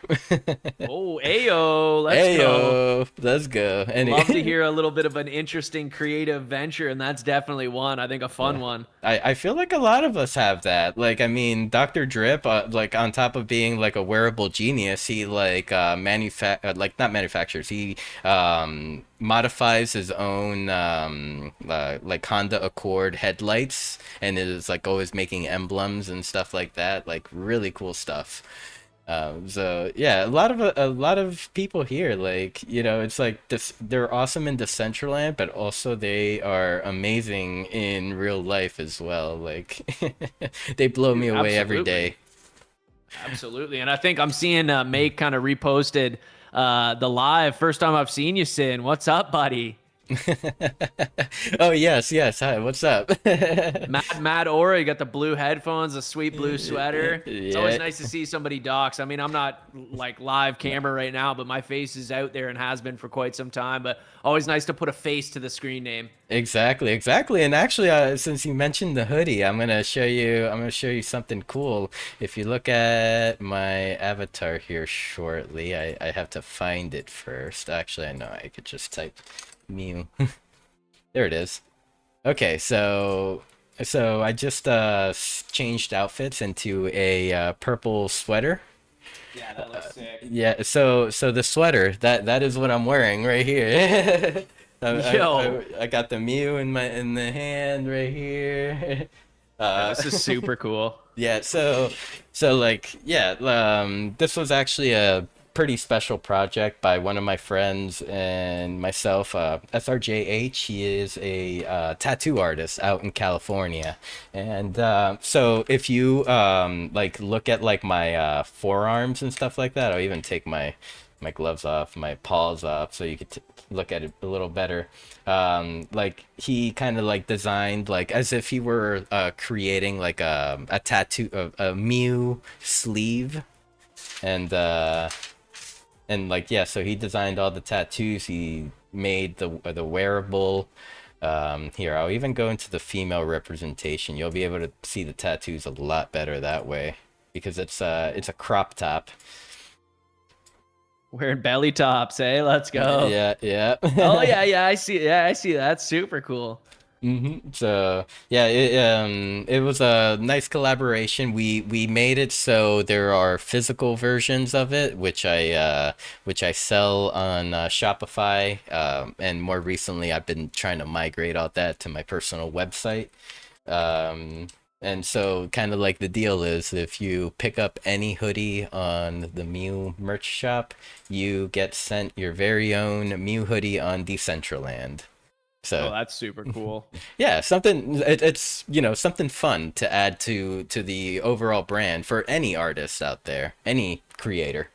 Oh, ayo, let's go. Heyo, let's go. Love to Any. hear a little bit of an interesting creative venture, and that's definitely one. I think a fun one. I feel like a lot of us have that. Like, I mean, Dr. Drip, like, on top of being like a wearable genius, he like like, not manufactures. He modifies his own like Honda Accord headlights, and is like always making emblems and stuff like that. Like, really cool stuff. So yeah, a lot of people here, like, it's like this, they're awesome in Decentraland, but also they are amazing in real life as well. Like, they blow me Dude, away every absolutely. day. Absolutely. And I think I'm seeing Make kind of reposted the live. First time I've seen you, Sin. What's up, buddy? Oh, yes, yes. Hi, what's up? Mad Aura, you got the blue headphones, the sweet blue sweater. It's always Yeah. nice to see somebody docs. I mean, I'm not like live camera right now, but my face is out there and has been for quite some time. But always nice to put a face to the screen name. Exactly, exactly. And actually, since you mentioned the hoodie, I'm gonna show you something cool. If you look at my avatar here shortly, I have to find it first. Actually, I know I could just type Mew. There it is. Okay, so I just changed outfits into a purple sweater. Yeah, that looks sick. Yeah, so the sweater, that is what I'm wearing right here. Yo, I got the Mew in the hand right here. yeah, Uh, this is super cool. yeah, so like, yeah, this was actually pretty special project by one of my friends and myself, SRJH. He is a tattoo artist out in California, and so if you like look at like my forearms and stuff like that, I'll even take my gloves off, my paws off, so you could look at it a little better. Like he kind of like designed like as if he were creating like a tattoo of a Mew sleeve, and like yeah, so he designed all the tattoos. He made the wearable. Here, I'll even go into the female representation. You'll be able to see the tattoos a lot better that way because it's a crop top. Wearing belly tops, eh? Let's go. Yeah, yeah. Oh yeah, yeah, I see. Yeah, I see. That's super cool. So yeah, it was a nice collaboration. We made it so there are physical versions of it, which I sell on Shopify. And more recently, I've been trying to migrate all that to my personal website. And so kind of like the deal is if you pick up any hoodie on the Mew merch shop, you get sent your very own Mew hoodie on Decentraland. Oh, So that's super cool. yeah, something it's something fun to add to the overall brand for any artist out there, any creator.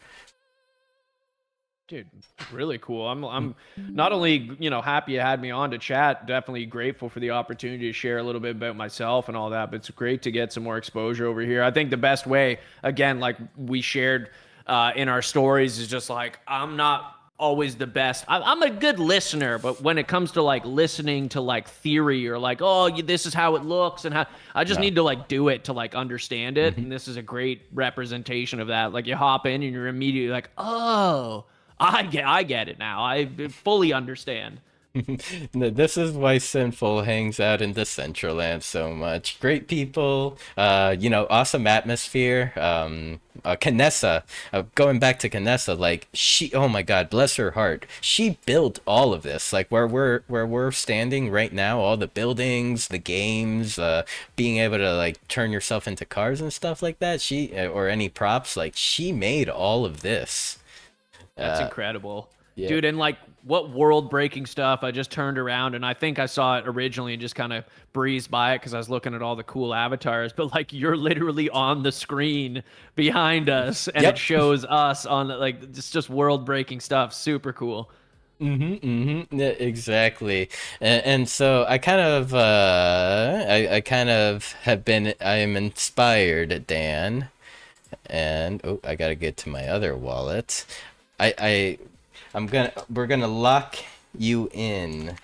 Dude, really cool. I'm not only, happy you had me on to chat, definitely grateful for the opportunity to share a little bit about myself and all that, but it's great to get some more exposure over here. I think the best way, again, like we shared in our stories, is just like, I'm not always the best. I'm a good listener, but when it comes to like listening to like theory or like, oh, this is how it looks and how, I just No. need to like do it to like understand it. And this is a great representation of that. Like you hop in and you're immediately like, oh, I get it now. I fully understand. This is why Sinful hangs out in Decentraland so much. Great people, awesome atmosphere. Canessa, going back to Canessa, like oh my God, bless her heart. She built all of this, like where we're standing right now, all the buildings, the games, being able to like turn yourself into cars and stuff like that. Or any props, like she made all of this. That's Uh, incredible. yeah. Dude, and like what world breaking stuff. I just turned around and I think I saw it originally and just kind of breezed by it because I was looking at all the cool avatars. But like you're literally on the screen behind us and it Yep. shows us on like just world breaking stuff. Super cool. Yeah, exactly. And so I kind of I kind of I am inspired, Dan. And oh, I gotta get to my other wallet. I we're gonna lock you in.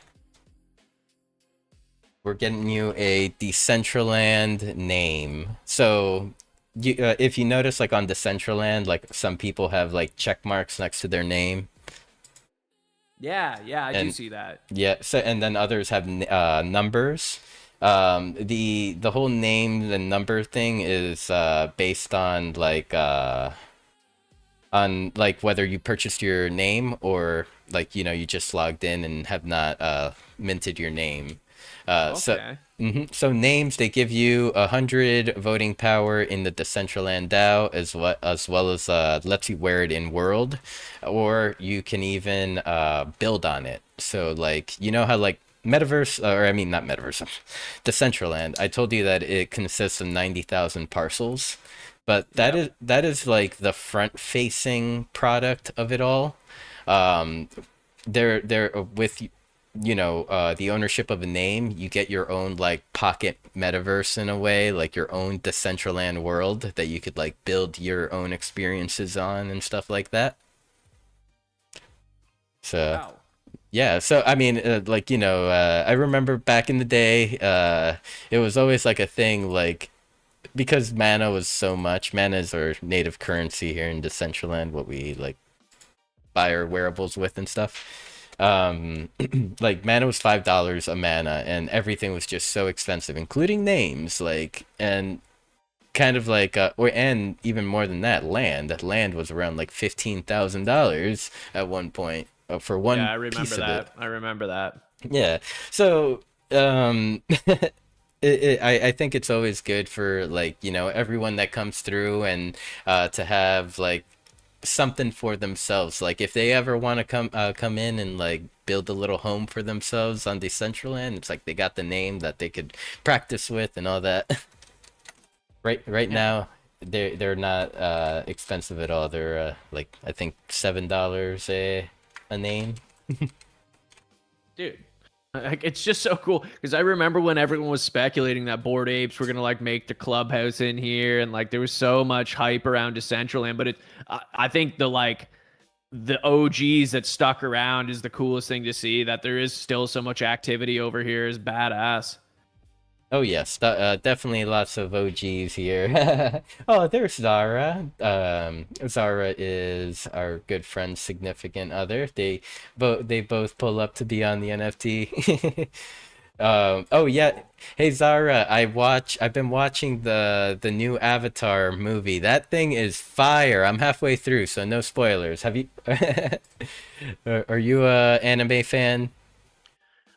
We're getting you a Decentraland name. So if you notice, like on Decentraland, like some people have like check marks next to their name, Yeah, yeah, I do and see that. yeah, so and then others have numbers. The whole name and number thing is based on like whether you purchased your name or like you just logged in and have not minted your name. So Okay. so names, they give you 100 voting power in the Decentraland DAO, as well as lets you wear it in world, or you can even build on it. So like how like Metaverse, or I mean not Metaverse, Decentraland. I told you that it consists of 90,000 parcels, but that Yep. is that is like the front facing product of it all. Um, they're with the ownership of a name, you get your own like pocket metaverse in a way, like your own Decentraland world that you could like build your own experiences on and stuff like that. So Wow. yeah, so I mean, I remember back in the day, it was always like a thing, like because mana was so much. Mana is our native currency here in Decentraland, what we like buy our wearables with and stuff. Like mana was $5 a mana, and everything was just so expensive, including names, like and kind of like and even more than that, land was around like $15,000 at one point for Yeah, one I piece remember of it. that. I remember that. Yeah. So, I think it's always good for like, everyone that comes through and to have like something for themselves. Like if they ever want to come in and like build a little home for themselves on Decentraland, it's like they got the name that they could practice with and all that. Right Yeah, now, they're not expensive at all. They're like I think $7 a name. dude. Like, it's just so cool because I remember when everyone was speculating that Bored Apes were gonna like make the clubhouse in here, and like there was so much hype around Decentraland. But I think the OGs that stuck around is the coolest thing to see. That there is still so much activity over here is badass. Oh yes, definitely lots of OGs here. Oh, there's Zara. Zara is our good friend's significant other. They both pull up to be on the NFT. Oh yeah. Hey Zara, I've been watching the new Avatar movie. That thing is fire. I'm halfway through, so no spoilers. Have you are you a anime fan?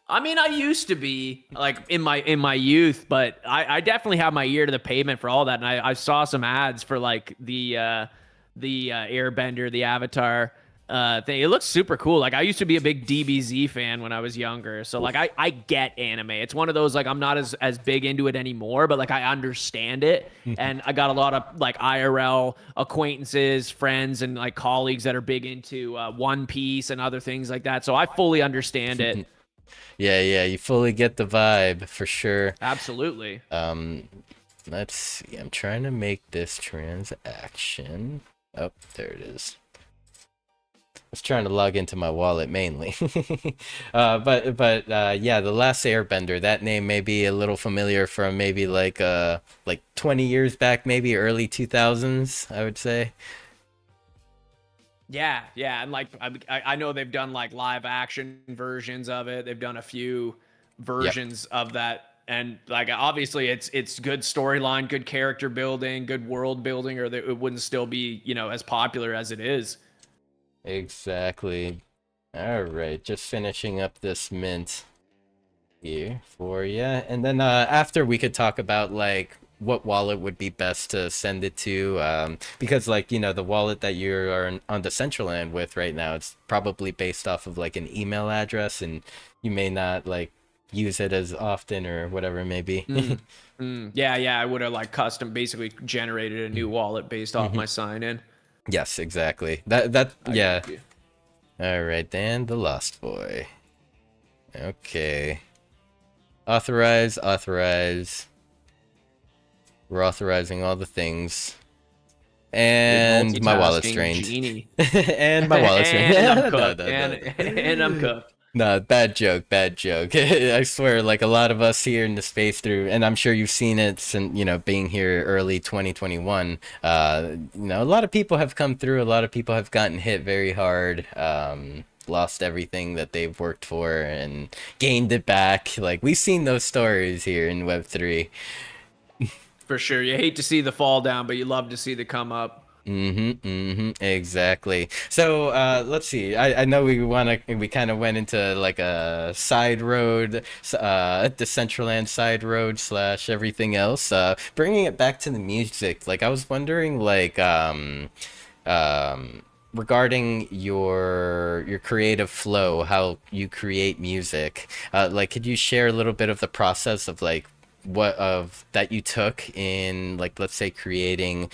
I mean, I used to be like in my youth, but I definitely have my ear to the pavement for all that. And I saw some ads for like the Airbender, the Avatar thing. It looks super cool. Like I used to be a big DBZ fan when I was younger, so like I get anime. It's one of those like I'm not as big into it anymore, but like I understand it, and I got a lot of like IRL acquaintances, friends, and like colleagues that are big into One Piece and other things like that. So I fully understand it. Yeah, yeah, you fully get the vibe for sure. Absolutely. Um, let's see. I'm trying to make this transaction. Oh, there it is. I was trying to log into my wallet mainly. But yeah, the last Airbender. That name may be a little familiar from maybe like 20 years back, maybe early 2000s, I would say. Yeah, yeah, and like I know they've done like live action versions of it. They've done a few Yep. versions of that, and like obviously it's good storyline, good character building, good world building, or it wouldn't still be as popular as it is. Exactly. All right, just finishing up this mint here for you. And then after we could talk about like what wallet would be best to send it to because like the wallet that you're on the Central Land with right now, it's probably based off of like an email address, and you may not like use it as often or whatever it may be. Mm, yeah, yeah, I would have like custom basically generated a new wallet based off Mhm. my sign in. Yes, exactly. That I got yeah. you. All right, Dan the Lost Boy. Okay. Authorize, authorize. We're authorizing all the things. Good And my wallet's multitasking drained. genie. And my wallet's drained. And I'm No, no, cooked. no, And I'm no. cooked. No, bad joke, bad joke. I swear, like a lot of us here in the space through, and I'm sure you've seen it since, being here early 2021. A lot of people have come through, a lot of people have gotten hit very hard, lost everything that they've worked for and gained it back. Like we've seen those stories here in Web3. For sure. You hate to see the fall down, but you love to see the come up. Exactly. So let's see. I know we kind of went into like a side road, the Centraland side road slash everything else. Bringing it back to the music, like I was wondering, like regarding your creative flow, how you create music. Like, could you share a little bit of the process of like what of that you took in like let's say creating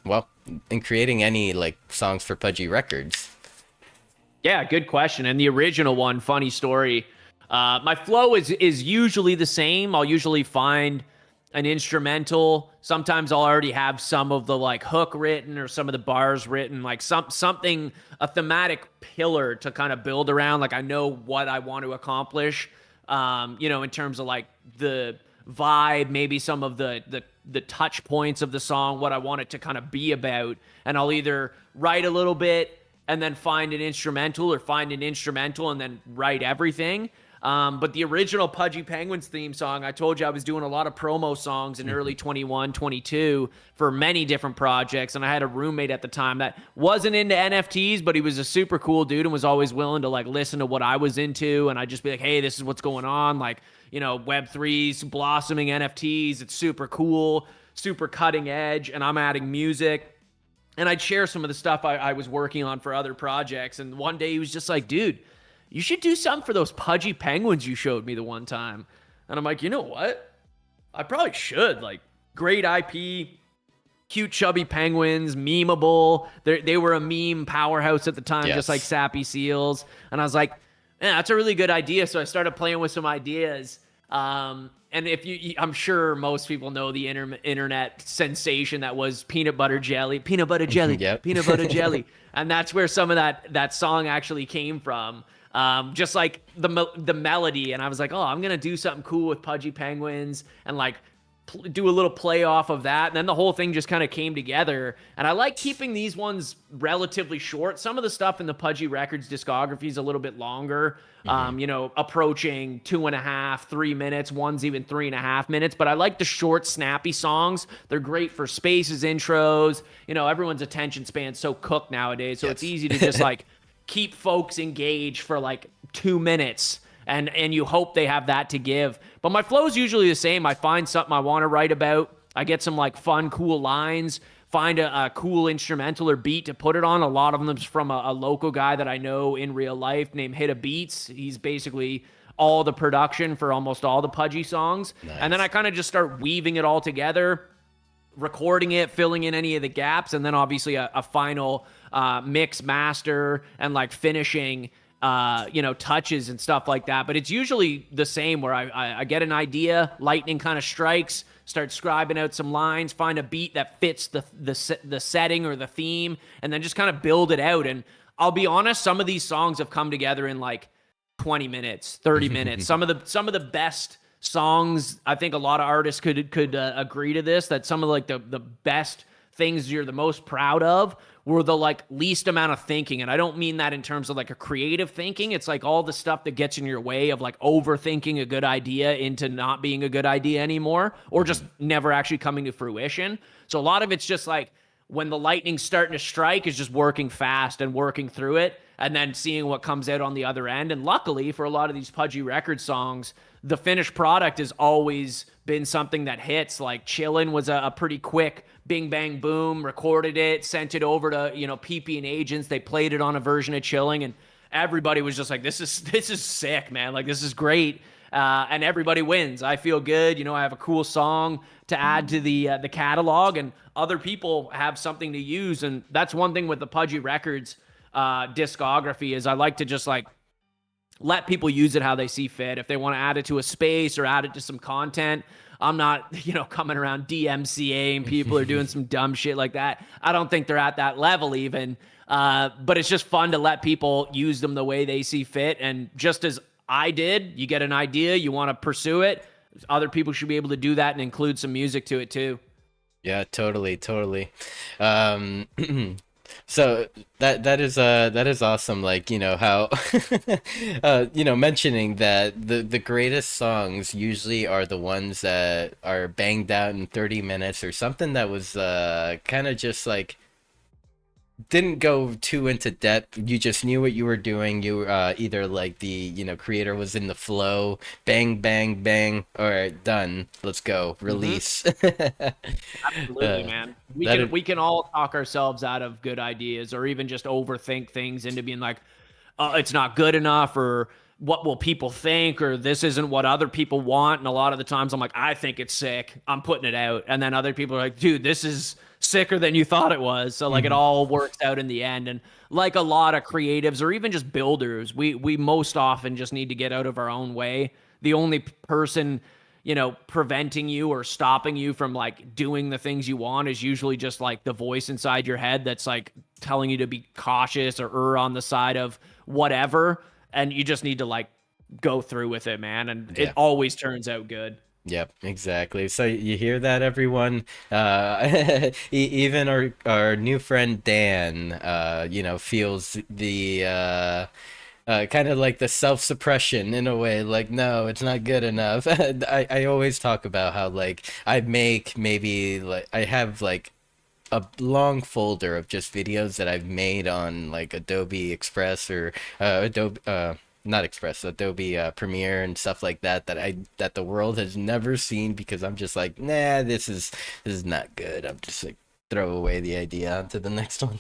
well, in creating any like songs for Pudgy Records. Yeah, good question. And the original one, funny story. My flow is usually the same. I'll usually find an instrumental. Sometimes I'll already have some of the like hook written or some of the bars written, like something a thematic pillar to kind of build around. Like I know what I want to accomplish. In terms of like the vibe, maybe some of the touch points of the song, what I want it to kind of be about. And I'll either write a little bit and then find an instrumental, or find an instrumental and then write everything. But the original Pudgy Penguins theme song, I told you I was doing a lot of promo songs in early 21, 22 for many different projects. And I had a roommate at the time that wasn't into NFTs, but he was a super cool dude and was always willing to like listen to what I was into. And I'd just be like, hey, this is what's going on. Like, Web3's blossoming NFTs. It's super cool, super cutting edge. And I'm adding music. and I'd share some of the stuff I was working on for other projects. And one day he was just like, dude, you should do something for those pudgy penguins you showed me the one time. And I'm like, you know what? I probably should. Like, great IP, cute chubby penguins, memeable. They were a meme powerhouse at the time, just like Yes. Sappy Seals. And I was like, yeah, that's a really good idea. So I started playing with some ideas. And if I'm sure most people know the internet sensation that was peanut butter jelly, Yep. peanut butter jelly, and that's where some of that song actually came from. Just like the melody, and I was like, oh, I'm gonna do something cool with pudgy penguins, and like do a little play off of that, and then the whole thing just kind of came together. And I like keeping these ones relatively short. Some of the stuff in the Pudgy Records discography is a little bit longer, you know, approaching 2.5 3 minutes. One's even 3.5 minutes, but I like the short snappy songs. They're great for spaces, intros. You know, everyone's attention span's so cooked nowadays, so it's easy to just like keep folks engaged for like 2 minutes, and you hope they have that to give. But my flow's usually the same. I find something I want to write about. I get some like fun, cool lines, find a cool instrumental or beat to put it on. A lot of them's from a local guy that I know in real life named Hitta Beats. He's basically all the production for almost all the Pudgy songs. Nice. And then I kind of just start weaving it all together, recording it, filling in any of the gaps, and then obviously a final mix, master, and like finishing you know, touches and stuff like that. But it's usually the same, where I get an idea, lightning kind of strikes, start scribing out some lines, find a beat that fits the setting or the theme, and then just kind of build it out. And I'll be honest, some of these songs have come together in like 20 minutes, 30 minutes. Some of the best songs, I think a lot of artists could agree to this, that some of like the best things you're the most proud of were the like least amount of thinking. And I don't mean that in terms of like a creative thinking. It's like all the stuff that gets in your way of like overthinking a good idea into not being a good idea anymore, or just never actually coming to fruition. So a lot of it's just like when the lightning's starting to strike, is just working fast and working through it, and then seeing what comes out on the other end. And luckily for a lot of these Pudgy Record songs, the finished product has always been something that hits. Like Chillin' was a pretty quick bing bang boom, recorded it, sent it over to, you know, PP and Agents. They played it on a version of Chilling, and everybody was just like, this is sick, man. Like, this is great. And everybody wins. I feel good. You know, I have a cool song to add to the catalog, and other people have something to use. And that's one thing with the Pudgy Records discography, is I like to just like let people use it how they see fit. If they want to add it to a space or add it to some content, I'm not, you know, coming around DMCAing people or doing some dumb shit like that. I don't think they're at that level even. But it's just fun to let people use them the way they see fit. And just as I did, you get an idea, you want to pursue it, other people should be able to do that and include some music to it too. Yeah, totally, totally. Um, so that is awesome. Like, you know, how you know, mentioning that the greatest songs usually are the ones that are banged out in 30 minutes, or something that was kind of just like didn't go too into depth. You just knew what you were doing. You either like the, you know, creator was in the flow, bang bang bang, all right, done, let's go, release. Absolutely, man. We can all talk ourselves out of good ideas, or even just overthink things into being like, it's not good enough, or what will people think, or this isn't what other people want. And a lot of the times I'm like, I think it's sick, I'm putting it out. And then other people are like, dude, this is sicker than you thought it was. So like it all works out in the end. And like a lot of creatives or even just builders, we most often just need to get out of our own way. The only person, you know, preventing you or stopping you from like doing the things you want is usually just like the voice inside your head that's like telling you to be cautious or err on the side of whatever. And you just need to like go through with it, man. And it always turns out good. Yep, exactly. So you hear that, everyone? Even our new friend Dan, you know, feels the kind of like the self-suppression in a way. Like, no, it's not good enough. I always talk about how like I make maybe like I have like a long folder of just videos that I've made on like Adobe Express or Adobe not Express, Adobe Premiere and stuff like that that the world has never seen, because I'm just like, nah, this is not good. I'm just like throw away the idea onto the next one.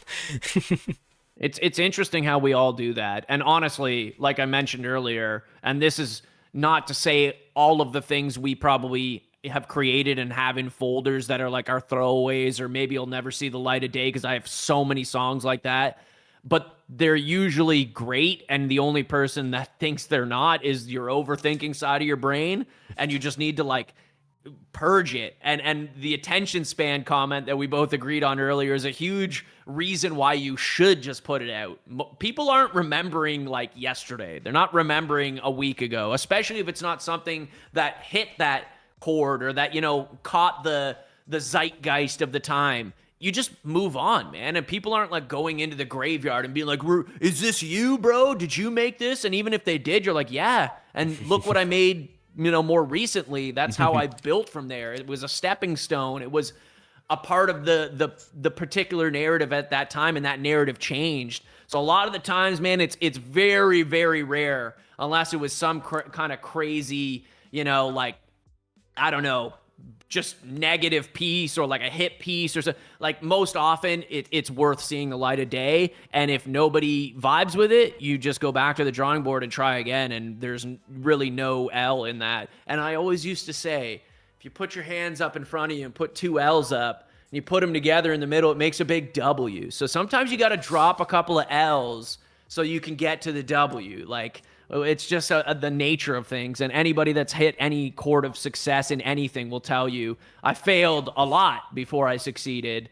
It's interesting how we all do that. And honestly, like I mentioned earlier, and this is not to say all of the things we probably have created and have in folders that are like our throwaways, or maybe you'll never see the light of day, because I have so many songs like that. But they're usually great, and the only person that thinks they're not is your overthinking side of your brain, and you just need to like purge it. And the attention span comment that we both agreed on earlier is a huge reason why you should just put it out. People aren't remembering like yesterday. They're not remembering a week ago, especially if it's not something that hit that chord, or that, you know, caught the zeitgeist of the time. You just move on, man. And people aren't like going into the graveyard and being like, is this you, bro? Did you make this? And even if they did, you're like, yeah. And look what I made, you know, more recently. That's how I built from there. It was a stepping stone. It was a part of the particular narrative at that time, and that narrative changed. So a lot of the times, man, it's very, very rare, unless it was some kind of crazy, you know, like, I don't know, just negative piece, or like a hit piece, or so. Like, most often it's worth seeing the light of day. And if nobody vibes with it, you just go back to the drawing board and try again. And there's really no L in that. And I always used to say, if you put your hands up in front of you and put two L's up, and you put them together in the middle, it makes a big W. So sometimes you got to drop a couple of L's so you can get to the W. Like, it's just the nature of things. And anybody that's hit any chord of success in anything will tell you, I failed a lot before I succeeded.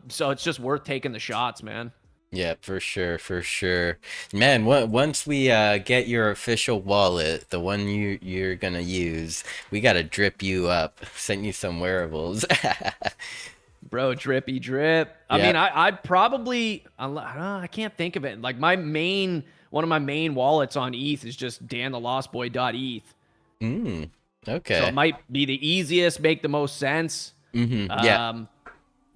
So it's just worth taking the shots, man. Yeah, for sure, for sure. Man, once we get your official wallet, the one you're gonna use, we gotta drip you up, send you some wearables. Bro, drippy drip. I Yeah. mean, I probably, I can't think of it. Like, one of my main wallets on ETH is just dantheLostBoy.eth. So it Okay. might be the easiest, make the most sense. Yeah.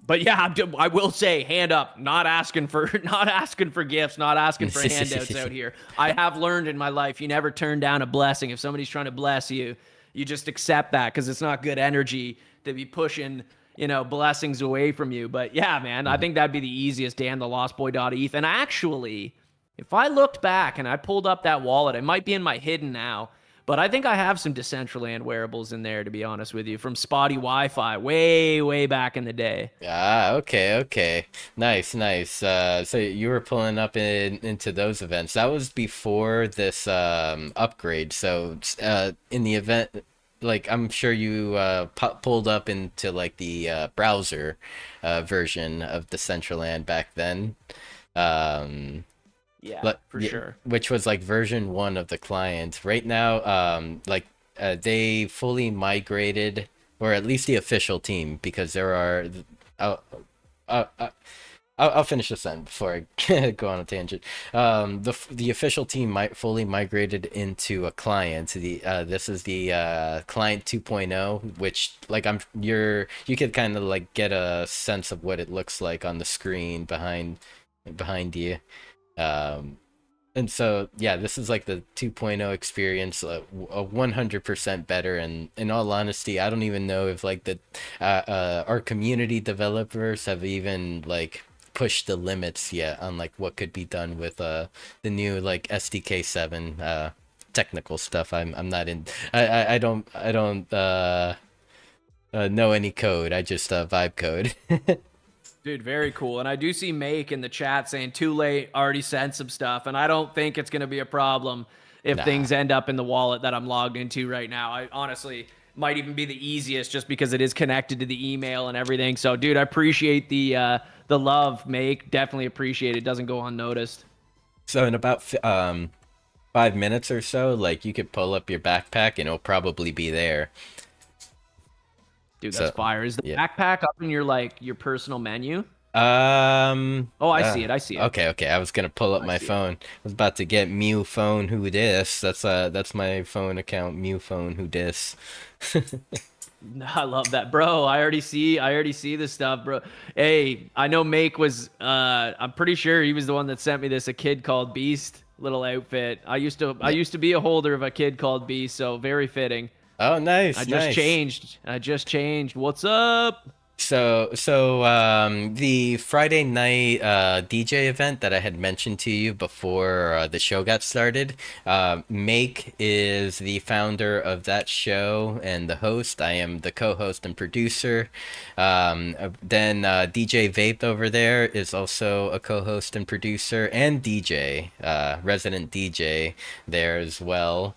But yeah, I will say, hand up, not asking for not asking for gifts, not asking for handouts out here. I have learned in my life, you never turn down a blessing. If somebody's trying to bless you, you just accept that, because it's not good energy to be pushing, you know, blessings away from you. But yeah, man, I think that'd be the easiest, dantheLostBoy.eth. And actually, if I looked back and I pulled up that wallet, it might be in my hidden now, but I think I have some Decentraland wearables in there, to be honest with you, from spotty Wi-Fi way, way back in the day. Ah, okay, okay. Nice, nice. So you were pulling up into those events. That was before this upgrade. So in the event, like, I'm sure you pulled up into like the browser version of Decentraland back then. Um, Yeah, but for yeah, sure. which was like version one of the client. Right now, like they fully migrated, or at least the official team, because there are. I'll, I'll, I'll I'll finish this then before I go on a tangent. The official team fully migrated into a client. This is the client 2.0, which like you could kind of like get a sense of what it looks like on the screen behind you. Um, and so yeah, this is like the 2.0 experience, a 100% better. And in all honesty, I don't even know if like our community developers have even like pushed the limits yet on like what could be done with the new like SDK 7 technical stuff. I'm not in. I don't know any code. I just vibe code. Dude, very cool. And I do see Make in the chat saying too late, already sent some stuff. And I don't think it's going to be a problem if Nah. things end up in the wallet that I'm logged into right now. I honestly might even be the easiest just because it is connected to the email and everything. So, dude, I appreciate the love, Make. Definitely appreciate it. Doesn't go unnoticed. So in about 5 minutes or so, like you could pull up your backpack and it'll probably be there. Dude, that's So fire. Is the yeah. backpack up in your personal menu? Um. Oh, I see it. I see it. Okay. Okay. I was gonna pull up I my see it. phone. I was about to get Mew phone. Who dis? That's my phone account. Mew phone. Who dis? I love that, bro. I already see this stuff, bro. Hey, I know Make was I'm pretty sure he was the one that sent me this, a kid called Beast little outfit. I used to be a holder of a kid called Beast, so very fitting. Oh, I nice, just nice. changed. I just changed. What's up? The Friday night DJ event that I had mentioned to you before the show got started, Make is the founder of that show and the host. I am the co-host and producer. Then DJ Vape over there is also a co-host and producer and DJ, resident DJ there as well.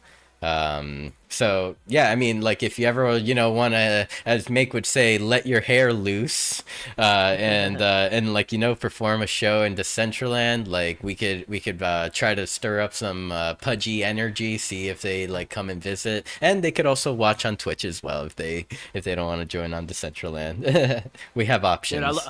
So yeah, I mean, like if you ever, want to, as Make would say, let your hair loose, and like, perform a show in Decentraland, like we could try to stir up some pudgy energy, see if they like come and visit, and they could also watch on Twitch as well if they don't want to join on Decentraland. We have Dude, options.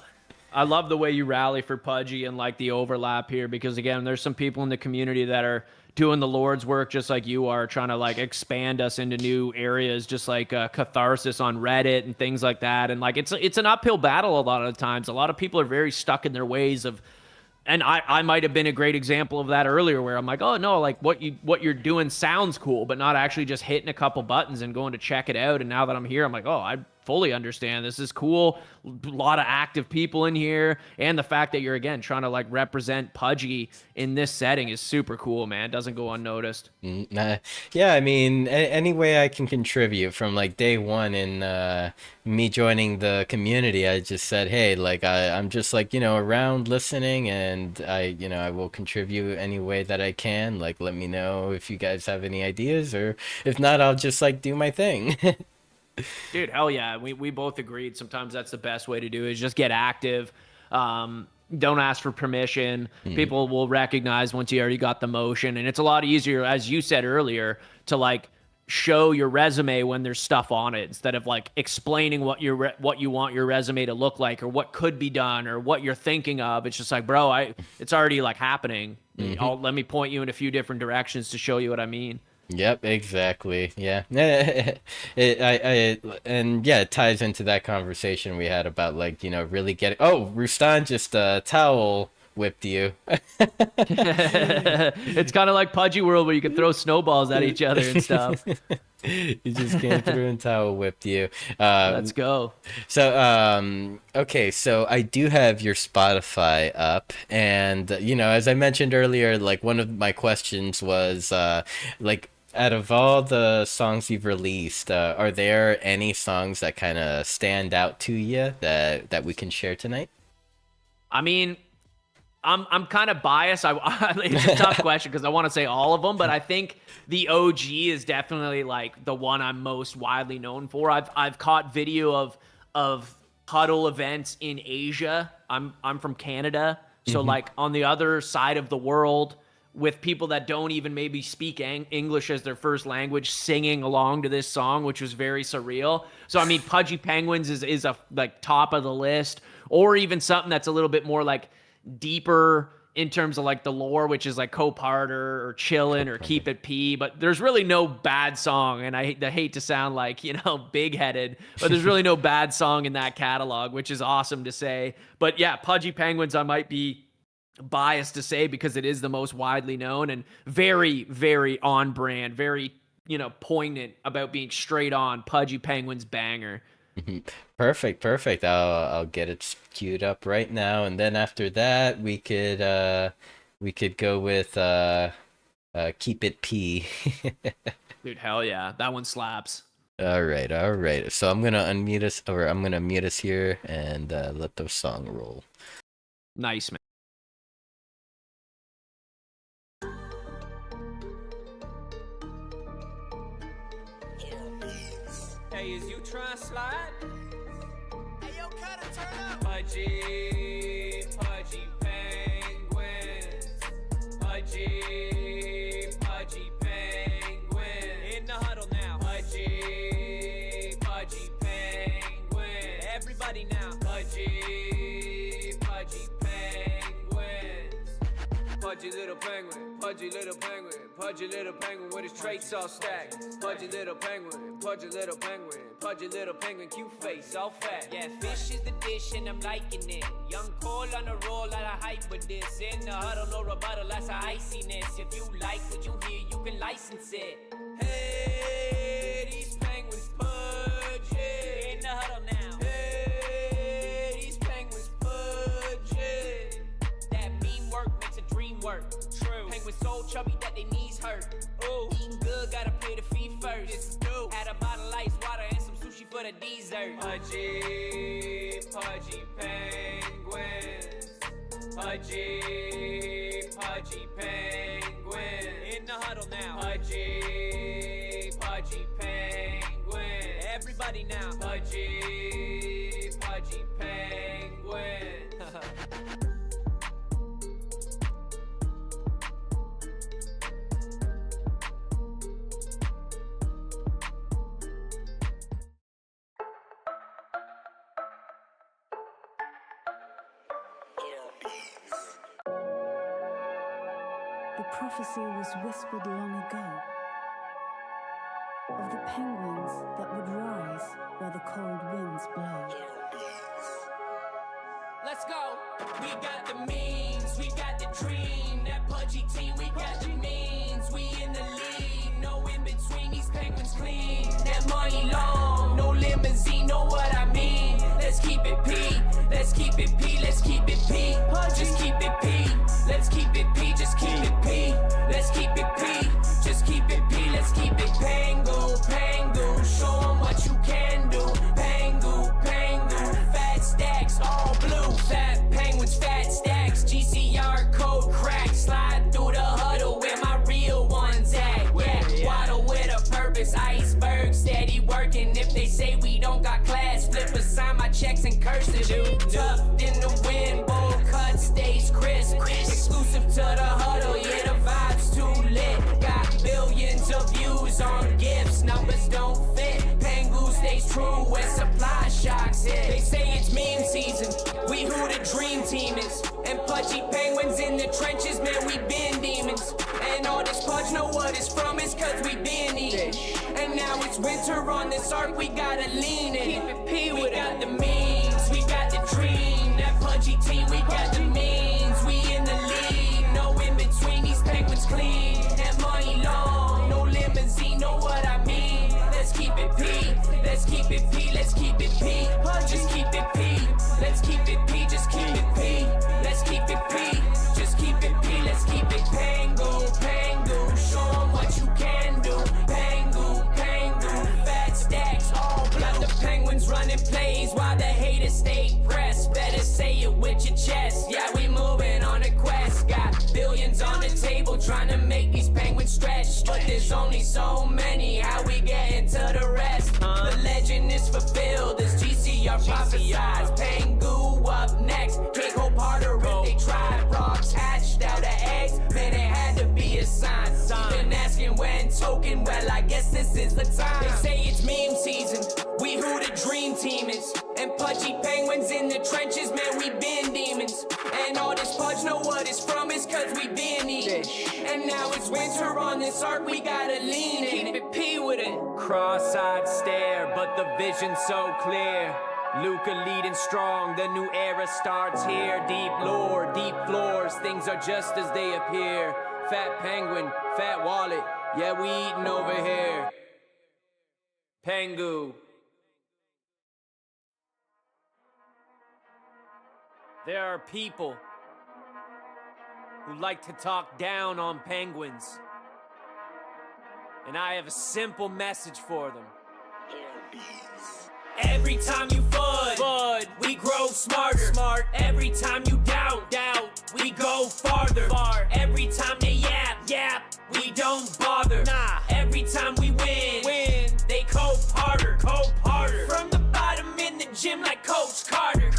I love the way you rally for Pudgy and like the overlap here, because again, there's some people in the community that are doing the Lord's work just like you are, trying to like expand us into new areas, just like Catharsis on Reddit and things like that. And like it's an uphill battle a lot of the times. A lot of people are very stuck in their ways of, and I might have been a great example of that earlier, where I'm like, oh no, like what you're doing sounds cool, but not actually just hitting a couple buttons and going to check it out. And now that I'm here, I'm like, oh, I fully understand. This is cool. A lot of active people in here, and the fact that you're again trying to like represent Pudgy in this setting is super cool, man. It doesn't go unnoticed. Yeah, I mean, any way I can contribute from like day one in me joining the community, I just said, hey, like I'm just like, around listening, and I will contribute any way that I can. Like, let me know if you guys have any ideas, or if not, I'll just like do my thing. Dude, hell yeah. We both agreed. Sometimes that's the best way to do it, is just get active. Don't ask for permission. People will recognize once you already got the motion. And it's a lot easier, as you said earlier, to like show your resume when there's stuff on it, instead of like explaining what you want your resume to look like, or what could be done, or what you're thinking of. It's just like, bro, it's already like happening. Let me point you in a few different directions to show you what I mean. Yep, exactly. Yeah. And yeah, it ties into that conversation we had about like, really getting. Oh, Rustan just towel whipped you. It's kind of like Pudgy World, where you can throw snowballs at each other and stuff. He just came through and towel whipped you. Let's go. Okay, so I do have your Spotify up, and as I mentioned earlier, like one of my questions was like, out of all the songs you've released, are there any songs that kind of stand out to you that we can share tonight? I mean, I'm kind of biased. It's a tough question because I want to say all of them, but I think the OG is definitely like the one I'm most widely known for. I've caught video of huddle events in Asia. I'm from Canada, so like on the other side of the world, with people that don't even maybe speak English as their first language, singing along to this song, which was very surreal. So I mean, Pudgy Penguins is a like top of the list, or even something that's a little bit more like deeper in terms of like the lore, which is like Coparter or Chillin' or Keep It P. But there's really no bad song, and I hate to sound like big-headed, but there's really no bad song in that catalog, which is awesome to say. But yeah, Pudgy Penguins, I might be biased to say, because it is the most widely known and very, very on brand, very poignant about being straight on. Pudgy Penguins banger. Perfect. I'll get it queued up right now, and then after that we could go with Keep It P. Dude, hell yeah, that one slaps. All right. So I'm gonna mute us here and let the song roll. Nice, man. Hey, is you trying to slide? Hey, yo, Cutter, turn up. Pudgy penguins. Pudgy penguins. In the huddle now. Pudgy penguins. Everybody now. Pudgy penguins. Pudgy little penguin, pudgy little penguin, pudgy little penguin with his traits all stacked. Pudgy little penguin, pudgy little penguin, pudgy little penguin, cute face, all fat. Yeah, fish is the dish and I'm liking it. Young Cole on a roll, lot of hype with this. In the huddle, no rebuttal, that's a iciness. If you like what you hear, you can license it. Hey, these penguins pudgy. In the huddle now. Hey, Penguins so chubby that they knees hurt. Ooh, eating good, gotta pay the fee first. This is due. Add a bottle of ice water and some sushi for the dessert. Pudgy, pudgy penguins. Pudgy, pudgy penguin. In the huddle now. Pudgy, pudgy penguin. Everybody now. Pudgy, pudgy penguin. The prophecy was whispered long ago of the penguins that would rise where the cold winds blow. Let's go. We got the means, we got the dream. That pudgy team, we got the means. We in the lead, no in between. These penguins clean. That money long, no limousine. Know what I mean? Let's keep it P. Let's keep it P. Let's keep it P. Just keep it P. Let's keep it P. Just keep it P. Let's keep it P. Just keep it P. Let's keep it Pangu, Pangu. Show 'em what you can do. Pangu, Pangu. Fat stacks, all blue. Fat penguins, fat stacks. GCR code crack. Slide through the huddle where my real ones at. Yeah, waddle with a purpose. Iceberg, steady working. If they say we don't got class, flip aside my checks and cursive. Tough in the wind, bold cut, stays crisp. Exclusive to the huddle, yeah, the vibe's too lit. Got billions of views on gifts, numbers don't fit. Pangu stays true when supply shocks hit. They say it's meme season, we who the dream team is. And pudgy penguins in the trenches, man, we been demons. And all this pudge know what it's from, is cause we been eating. And now it's winter on this arc, we gotta lean in. Keep it P with it. We got the means, we got the dream. That pudgy team, we got the means. We in the lead, no in between. These penguins clean, that money long, no limousine. Know what I mean? Let's keep it P. Let's keep it P. Let's keep it P. Just keep it P. Let's keep it P. Just keep it P. Let's keep it P. Just keep it P. Let's keep it Pangu, Pangu. Show 'em what you can do. Pangu, Pangu. Fat stacks, all blue. Got the penguins running plays while the haters stay pressed. Better say it with your chest. Yeah, we moving on a quest. Got billions on the table trying to make these penguins stretch. But there's only so many. How we get into the rest? The legend is fulfilled as GCR prophesies. Pangu up next. Can't go harder if they try. Rocks hatched out of eggs. Man, it had to be a sign. Been asking when token. Well, I guess this is the time. They say it's meme season. We who the dream team is. And pudgy penguins in the trenches, man, we been demons. And all this pudge know what it's from, is cause we been eating. And now it's winter on this arc, we gotta lean in. Keep it P with it. Cross-eyed stare, but the vision's so clear. Luca leading strong, the new era starts here. Deep lore, deep floors, things are just as they appear. Fat penguin, fat wallet, yeah, we eating over here. Pangu. There are people who like to talk down on penguins. And I have a simple message for them. Every time you fud, we grow smarter. Every time you doubt, we go farther. Every time they yap, we don't bother. Every time we win, they cope harder. From the bottom in the gym like Coach Carter.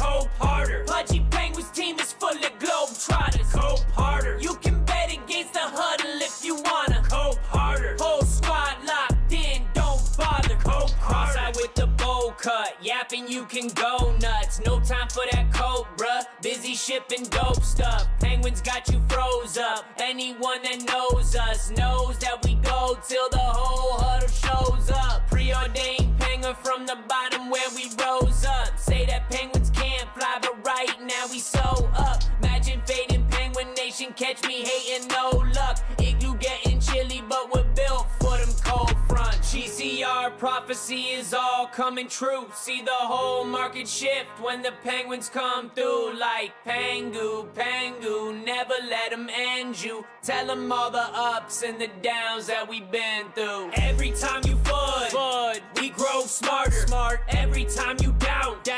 Pudgy Penguins team is full of globetrotters. Cope harder. You can bet against the huddle if you wanna. Cope harder. Whole squad locked in, don't bother. Cope cross out with the bowl cut. Yapping, you can go nuts. No time for that coke, bruh. Busy shipping dope stuff. Penguins got you froze up. Anyone that knows us knows that we go till the whole huddle shows up. Preordained penguin from the bottom where we rose up. Say that penguins can't fly, but right now we so up. Imagine fading penguin nation, catch me hating, no luck. Igloo getting chilly, but we're built for them cold fronts. GCR prophet prophecy is all coming true. See the whole market shift when the penguins come through. Like Pangu, Pangu, never let them end you. Tell them all the ups and the downs that we've been through. Every time you fud, we grow smarter. Every time you doubt,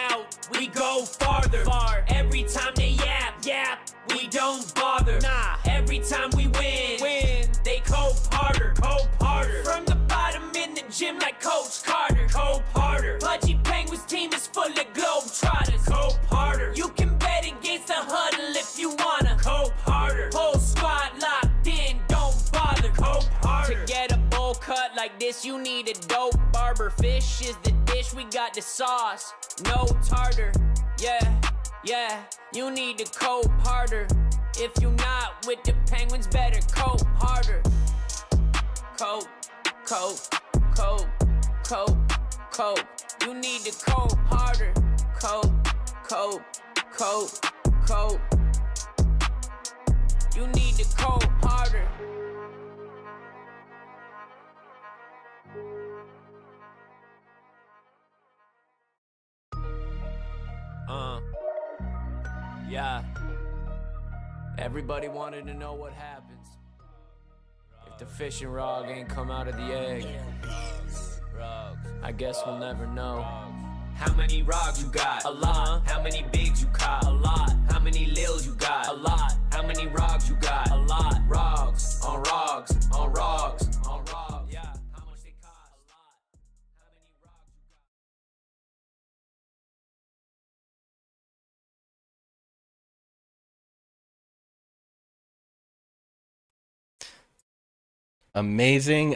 we go farther. Every time they yap, we don't bother. Every time we win, they cope harder. From the bottom in the gym like Coach Carter. Pudgy Penguins team is full of globetrotters. Cope harder. You can bet against the huddle if you wanna. Cope harder. Whole squad locked in, don't bother. Cope harder. To get a bowl cut like this, you need a dope barber. Fish is the dish, we got the sauce. No tartar. Yeah, you need to cope harder. If you not with the Penguins, better cope harder. Cope. You need to cope harder. Cope. You need to cope harder. Yeah. Everybody wanted to know what happens if the fishing rod ain't come out of the egg. I guess we'll never know. How many rogs you got? A lot. How many bigs you caught? A lot. How many lils you got? A lot. How many rogs you got? A lot. Rogs on rogs on rogs on rogs. Yeah. How much they cost? A lot. How many rogs you got?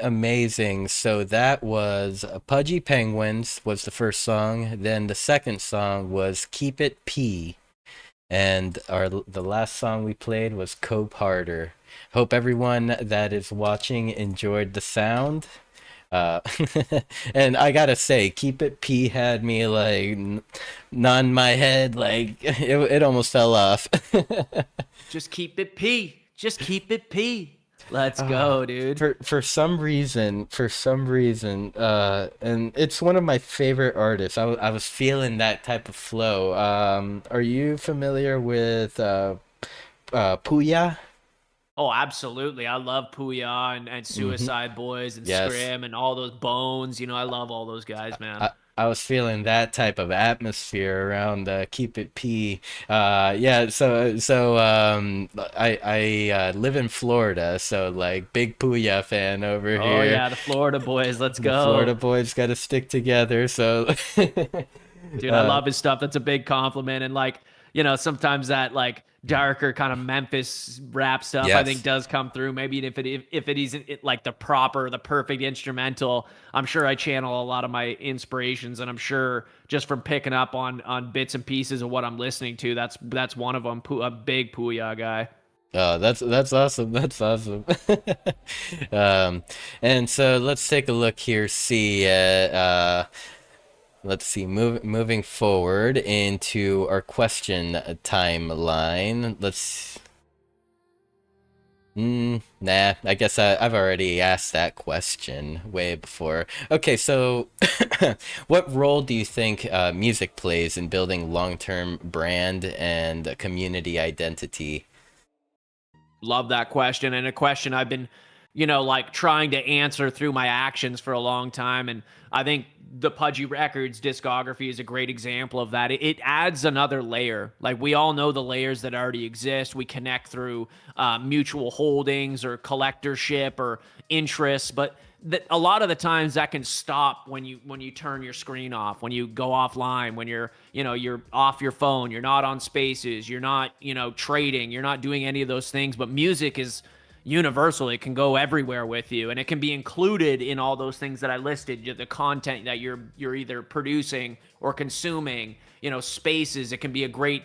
Amazing. So that was Pudgy Penguins was the first song. Then the second song was Keep It P. And the last song we played was Cope Harder. Hope everyone that is watching enjoyed the sound. And I gotta say, Keep It P had me like nodding my head, like it almost fell off. Just keep it P. Just keep it P. Let's go, dude. For some reason, and it's one of my favorite artists. I was feeling that type of flow. Are you familiar with Puya? Oh, absolutely. I love Puya and Suicide Boys and Yes. Scrim and all those Bones. I love all those guys, man. I was feeling that type of atmosphere around Keep It P. Yeah, I live in Florida, so like big Puya fan over here. Oh, yeah, the Florida boys. Let's The go. Florida boys got to stick together. So, Dude, I love his stuff. That's a big compliment. And like, sometimes that like darker kind of Memphis rap stuff, I Yes. think does come through. Maybe if it isn't like the perfect instrumental, I'm sure I channel a lot of my inspirations, and I'm sure just from picking up on bits and pieces of what I'm listening to, that's one of them. A big Puya guy. oh, that's awesome. That's awesome. And so let's take a look here. Let's see. Moving forward into our question timeline. Nah. I guess I've already asked that question way before. Okay, so what role do you think music plays in building long-term brand and community identity? Love that question, and a question I've been, like trying to answer through my actions for a long time. And I think the Pudgy Records discography is a great example of that. It adds another layer. Like, we all know the layers that already exist. We connect through mutual holdings or collectorship or interests, but a lot of the times that can stop when you turn your screen off, when you go offline, when you're off your phone, you're not on Spaces, you're not trading, you're not doing any of those things. But music is universal. It can go everywhere with you, and it can be included in all those things that I listed, the content that you're either producing or consuming. Spaces, it can be a great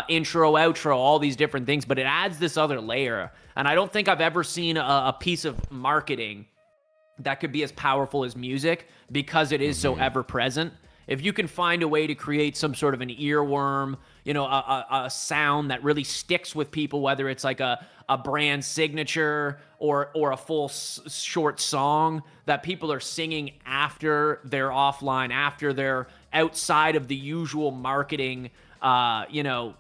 intro, outro, all these different things, but it adds this other layer. And I don't think I've ever seen a piece of marketing that could be as powerful as music, because it is so ever present. if you can find a way to create some sort of an earworm, you know, a sound that really sticks with people, whether it's like a brand signature or a full short song that people are singing after they're offline, after they're outside of the usual marketing, you know,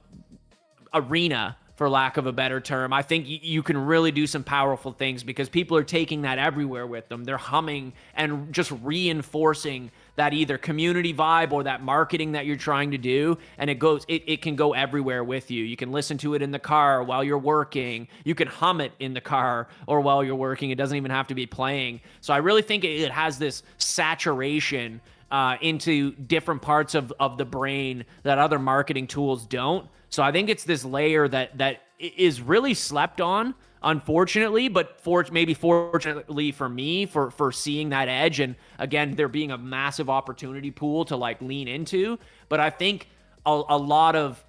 arena, for lack of a better term. I think you can really do some powerful things because people are taking that everywhere with them. They're humming and just reinforcing that either community vibe or that marketing that you're trying to do. And it can go everywhere with you. You can listen to it in the car while you're working. You can hum it in the car or while you're working. It doesn't even have to be playing. So I really think it has this saturation into different parts of the brain that other marketing tools don't. So I think it's this layer that is really slept on, unfortunately, but maybe fortunately for me, for seeing that edge, and again, there being a massive opportunity pool to like lean into. But I think a lot of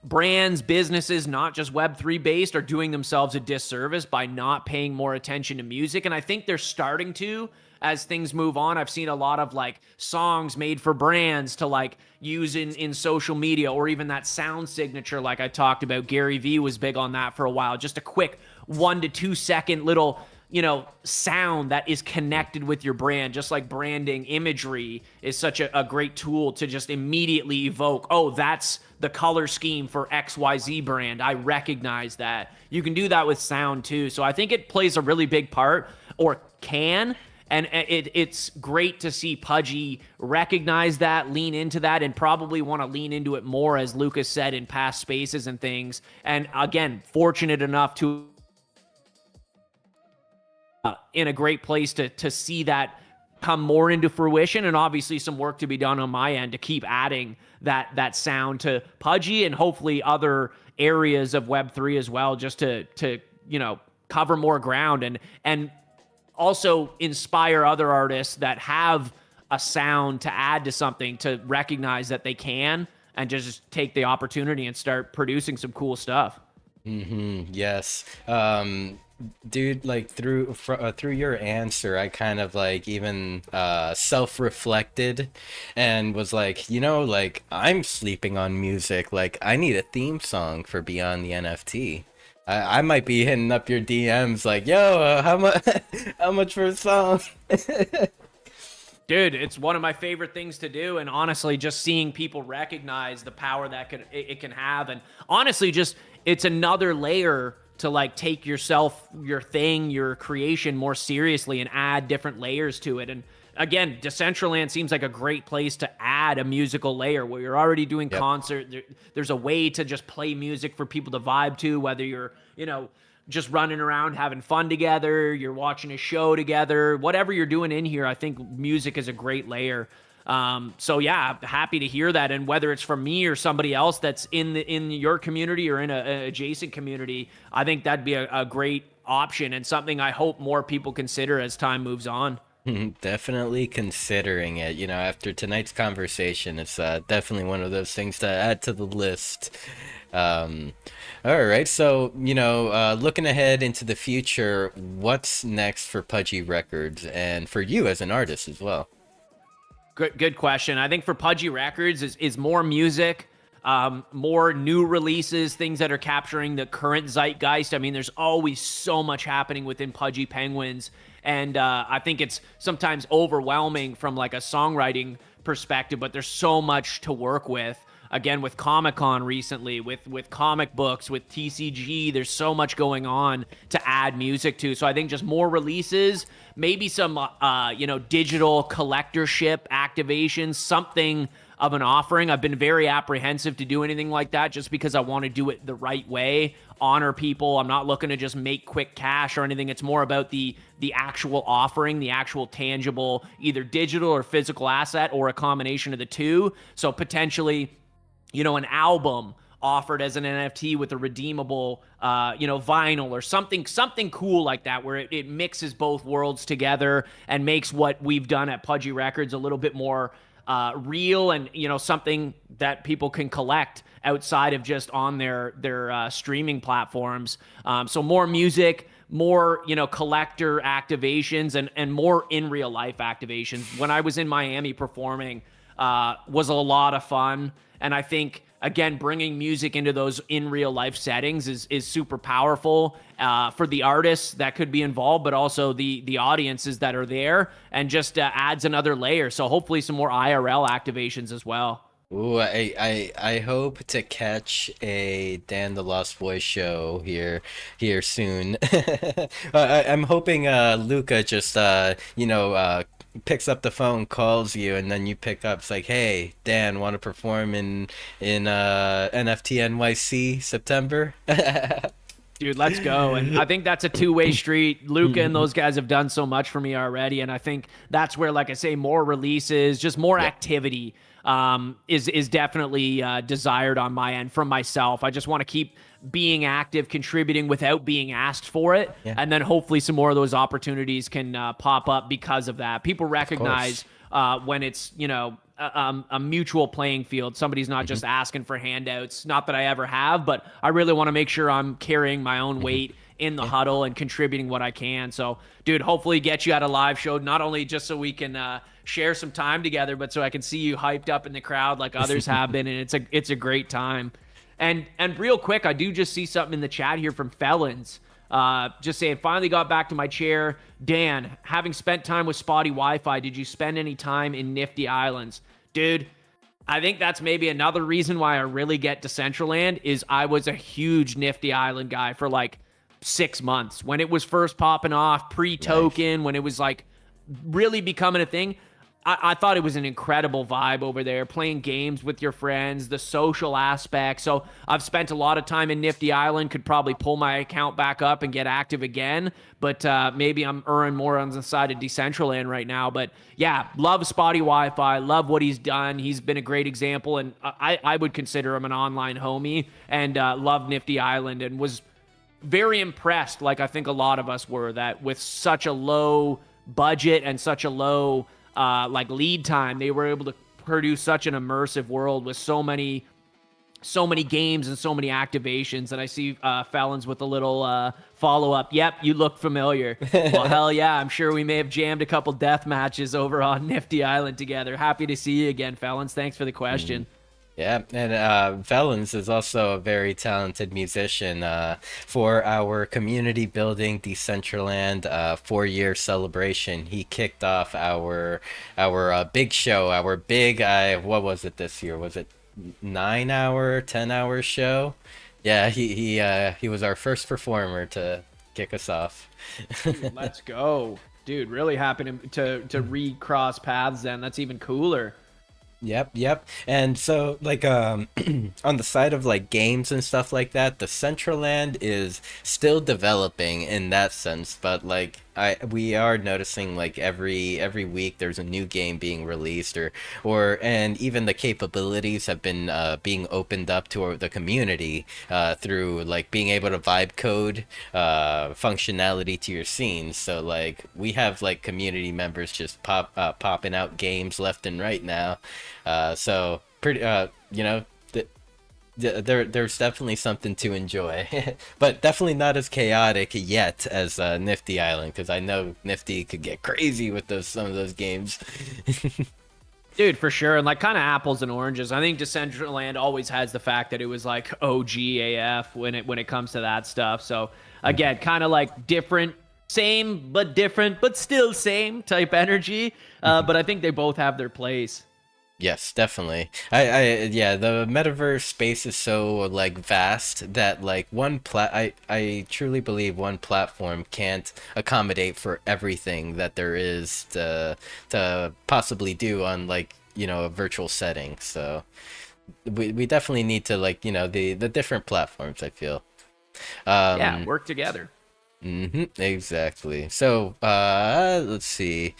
brands, businesses, not just Web3 based, are doing themselves a disservice by not paying more attention to music. And I think they're starting to, as things move on. I've seen a lot of like songs made for brands to like use in social media, or even that sound signature like I talked about. Gary Vee was big on that for a while. Just a quick 1 to 2 second little, you know, sound that is connected with your brand. Just like branding imagery is such a great tool to just immediately evoke, oh, that's the color scheme for XYZ brand. I recognize that. You can do that with sound too. So I think it plays a really big part, or can. And it's great to see Pudgy recognize that, lean into that, and probably want to lean into it more, as Lucas said, in past spaces and things. And again, fortunate enough to in a great place to see that come more into fruition, and obviously some work to be done on my end to keep adding that sound to Pudgy and hopefully other areas of Web3 as well, just to you know, cover more ground and also inspire other artists that have a sound to add to something to recognize that they can, and just take the opportunity and start producing some cool stuff. Yes. Dude, like through your answer, I kind of like even self-reflected and was like, you know, like I'm sleeping on music. Like I need a theme song for Beyond the NFT. I might be hitting up your DMs like, yo, how much how much for a song? Dude, it's one of my favorite things to do, and honestly, just seeing people recognize the power that it can have, and honestly, just it's another layer to like take yourself, your thing, your creation more seriously and add different layers to it. And again, Decentraland seems like a great place to add a musical layer where you're already doing concert. There's a way to just play music for people to vibe to, whether you're, you know, just running around having fun together, you're watching a show together, whatever you're doing in here. I think music is a great layer. So yeah, happy to hear that. And whether it's from me or somebody else that's in your community or in a adjacent community, I think that'd be a great option, and something I hope more people consider as time moves on. Definitely considering it. You know, after tonight's conversation, it's definitely one of those things to add to the list. All right, so, you know, looking ahead into the future, what's next for Pudgy Records and for you as an artist as well? Good question. I think for Pudgy Records is more music, more new releases, things that are capturing the current zeitgeist. I mean, there's always so much happening within Pudgy Penguins, and I think it's sometimes overwhelming from like a songwriting perspective, but there's so much to work with. Again, with Comic-Con recently, with comic books, with TCG, there's so much going on to add music to. So I think just more releases, maybe some, you know, digital collectorship activations, something of an offering. I've been very apprehensive to do anything like that just because I want to do it the right way, honor people. I'm not looking to just make quick cash or anything. It's more about the actual offering, the actual tangible, either digital or physical asset, or a combination of the two. So potentially, you know, an album offered as an NFT with a redeemable, you know, vinyl or something cool like that, where it mixes both worlds together and makes what we've done at Pudgy Records a little bit more real, and, you know, something that people can collect outside of just on their streaming platforms. So more music, more, you know, collector activations, and more in real life activations. When I was in Miami performing, was a lot of fun. And I think, again, bringing music into those in real life settings is super powerful for the artists that could be involved, but also the audiences that are there, and just adds another layer. So hopefully some more IRL activations as well. Ooh, I hope to catch a Dan the Lost Boy show here soon. I'm hoping Luca just picks up the phone, calls you, and then you pick up. It's like, hey, Dan, want to perform in NFT NYC September? Dude, let's go. And I think that's a two-way street. Luca and those guys have done so much for me already. And I think that's where, like I say, more releases, just more activity is definitely desired on my end from myself. I just want to keep being active, contributing without being asked for it. Yeah. And then hopefully some more of those opportunities can pop up because of that. People recognize when it's, a mutual playing field. Somebody's not just asking for handouts. Not that I ever have, but I really want to make sure I'm carrying my own weight in the huddle and contributing what I can. So, dude, hopefully get you at a live show, not only just so we can share some time together, but so I can see you hyped up in the crowd like others have been. And it's a great time. And real quick, I do just see something in the chat here from Felons. Just saying, finally got back to my chair. Dan, having spent time with spotty Wi-Fi, did you spend any time in Nifty Islands? Dude, I think that's maybe another reason why I really get Decentraland is I was a huge Nifty Island guy for like 6 months. When it was first popping off, pre-token, when it was like really becoming a thing, I thought it was an incredible vibe over there, playing games with your friends, the social aspect. So I've spent a lot of time in Nifty Island, could probably pull my account back up and get active again. But maybe I'm erring more on the side of Decentraland right now. But yeah, love spotty Wi-Fi, love what he's done. He's been a great example, and I would consider him an online homie, and love Nifty Island, and was very impressed, like I think a lot of us were, that with such a low budget and such a low lead time, they were able to produce such an immersive world with so many games and so many activations. And I see Felons with a little follow-up. Yep, you look familiar. Well, hell yeah, I'm sure we may have jammed a couple death matches over on Nifty Island together. Happy to see you again, Felons. Thanks for the question. Yeah, and Felons is also a very talented musician. For our community building Decentraland 4-year celebration, he kicked off our big show, our big what was it this year? Was it 9-hour, 10-hour show? Yeah, he was our first performer to kick us off. Dude, let's go, dude. Really happy to recross paths. Then that's even cooler. Yep. And so, like, on the side of, like, games and stuff like that, the Decentraland is still developing in that sense, but, like, we are noticing, like, every week there's a new game being released, and even the capabilities have been being opened up to the community through, like, being able to vibe code functionality to your scenes. So, like, we have, like, community members just popping out games left and right now. So pretty, there's definitely something to enjoy, but definitely not as chaotic yet as Nifty Island, because I know Nifty could get crazy with some of those games. Dude, for sure. And like kind of apples and oranges. I think Decentraland always has the fact that it was like OG AF when it comes to that stuff. So again, kind of like different, same but different, but still same type energy. But I think they both have their place. Yes, definitely. Yeah, the metaverse space is so like vast that like I truly believe one platform can't accommodate for everything that there is to possibly do on like, a virtual setting. So we definitely need to like, the different platforms, I feel. Yeah, work together. Exactly. So, let's see.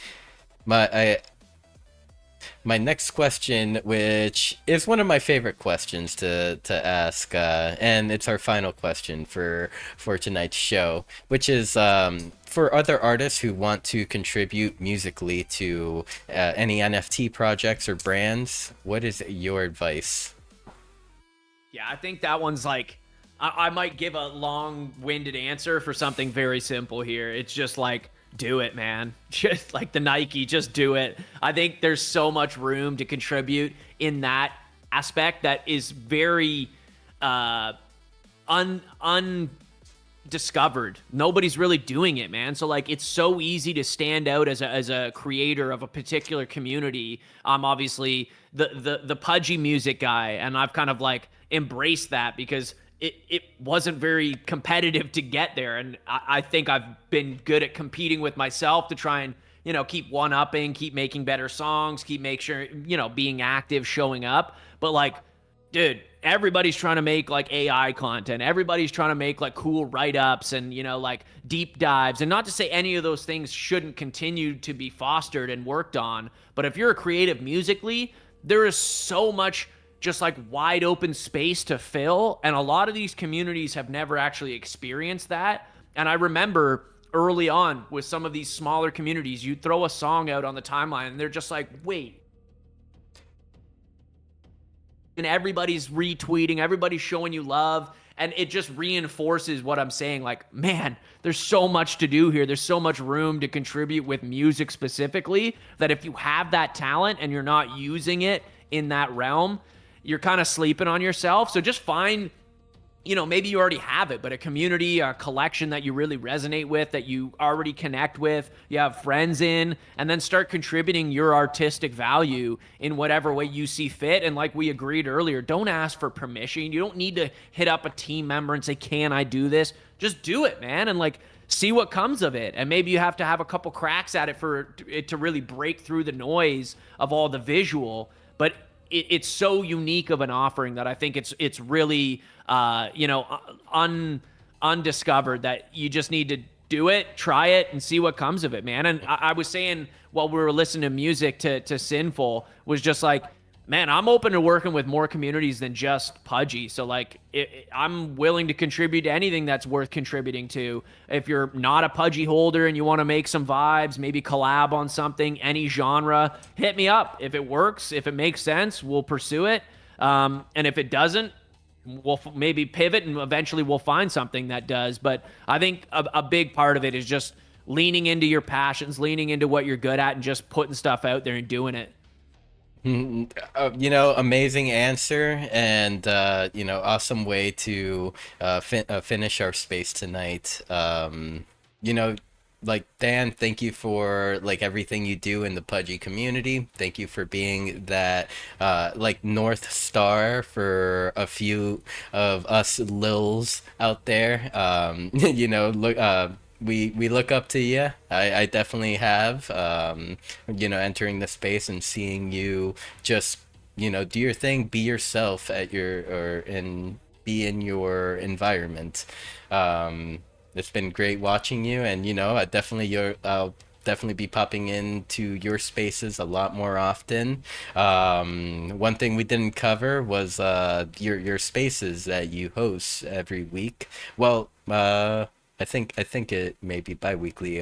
My next question, which is one of my favorite questions to ask, and it's our final question for tonight's show, which is for other artists who want to contribute musically to any NFT projects or brands, what is your advice? Yeah, I think that one's like, I might give a long-winded answer for something very simple here. It's just like, do it, man. Just like the Nike, just do it. I think there's so much room to contribute in that aspect that is very undiscovered. Nobody's really doing it, man. So like it's so easy to stand out as a creator of a particular community. I'm obviously the pudgy music guy, and I've kind of like embraced that because it wasn't very competitive to get there. And I think I've been good at competing with myself to try and, you know, keep one-upping, keep making better songs, keep make sure, you know, being active, showing up. But like, dude, everybody's trying to make like AI content. Everybody's trying to make like cool write-ups and, you know, like deep dives. And not to say any of those things shouldn't continue to be fostered and worked on. But if you're a creative musically, there is so much just like wide open space to fill. And a lot of these communities have never actually experienced that. And I remember early on with some of these smaller communities, you throw a song out on the timeline and they're just like, wait. And everybody's retweeting, everybody's showing you love. And it just reinforces what I'm saying. Like, man, there's so much to do here. There's so much room to contribute with music specifically that if you have that talent and you're not using it in that realm, you're kind of sleeping on yourself. So just find, you know, maybe you already have it, but a community, a collection that you really resonate with, that you already connect with, you have friends in, and then start contributing your artistic value in whatever way you see fit. And like we agreed earlier, don't ask for permission. You don't need to hit up a team member and say, can I do this? Just do it, man. And like, see what comes of it. And maybe you have to have a couple cracks at it for it to really break through the noise of all the visual. But it's so unique of an offering that I think it's really you know, undiscovered, that you just need to do it, try it, and see what comes of it, man. And I was saying while we were listening to music to Sinful, was just like, man, I'm open to working with more communities than just Pudgy. So like, I'm willing to contribute to anything that's worth contributing to. If you're not a Pudgy holder and you want to make some vibes, maybe collab on something, any genre, hit me up. If it works, if it makes sense, we'll pursue it. And if it doesn't, we'll maybe pivot and eventually we'll find something that does. But I think a big part of it is just leaning into your passions, leaning into what you're good at, and just putting stuff out there and doing it. You know, amazing answer, and you know, awesome way to finish our space tonight. You know, like, Dan, thank you for like everything you do in the Pudgy community. Thank you for being that like North Star for a few of us lils out there. You know, look, we look up to you. I definitely have. You know, entering the space and seeing you just, you know, do your thing, be yourself at be in your environment. It's been great watching you, and you know, I'll definitely be popping into your spaces a lot more often. One thing we didn't cover was your spaces that you host every week. Well, I think it may be bi-weekly.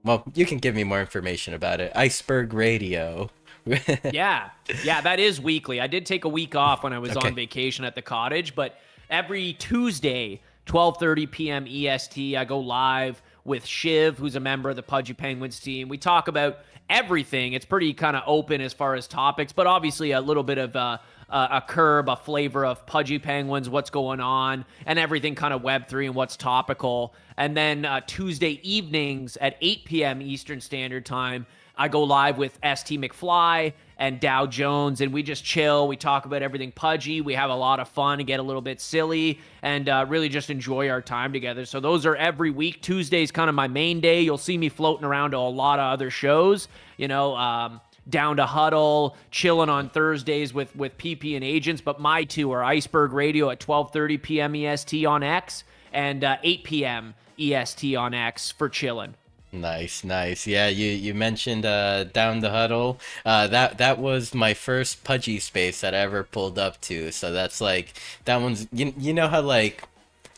Well, you can give me more information about it. Iceberg Radio. Yeah, that is weekly. I did take a week off when I was on vacation at the cottage, but every Tuesday, 12:30 p.m. EST, I go live with Shiv, who's a member of the Pudgy Penguins team. We talk about everything. It's pretty kind of open as far as topics, but obviously a little bit of a curb, a flavor of Pudgy Penguins, what's going on, and everything kind of Web3 and what's topical. And then Tuesday evenings at 8 p.m. Eastern Standard Time, I go live with ST McFly and Dow Jones, and we just chill. We talk about everything Pudgy. We have a lot of fun and get a little bit silly and really just enjoy our time together. So those are every week. Tuesday's kind of my main day. You'll see me floating around to a lot of other shows, you know, Down to Huddle, chilling on Thursdays with PP and Agents. But my two are Iceberg Radio at 12:30 p.m. EST on X and 8 p.m. EST on X for chilling. Nice. Yeah, you mentioned Down the Huddle. That was my first Pudgy space that I ever pulled up to. So that's like, that one's, you know how like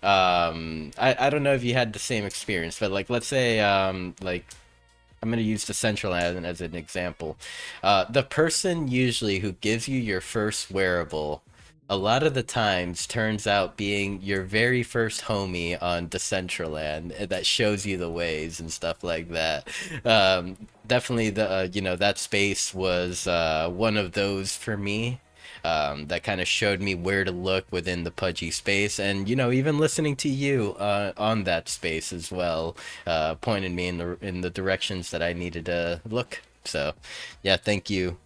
I don't know if you had the same experience, but like, let's say like, I'm going to use Decentraland as an example. The person usually who gives you your first wearable a lot of the times turns out being your very first homie on Decentraland that shows you the ways and stuff like that. Definitely that space was one of those for me. That kind of showed me where to look within the pudgy space, and even listening to you on that space as well, pointed me in the directions that I needed to look. So, yeah, thank you.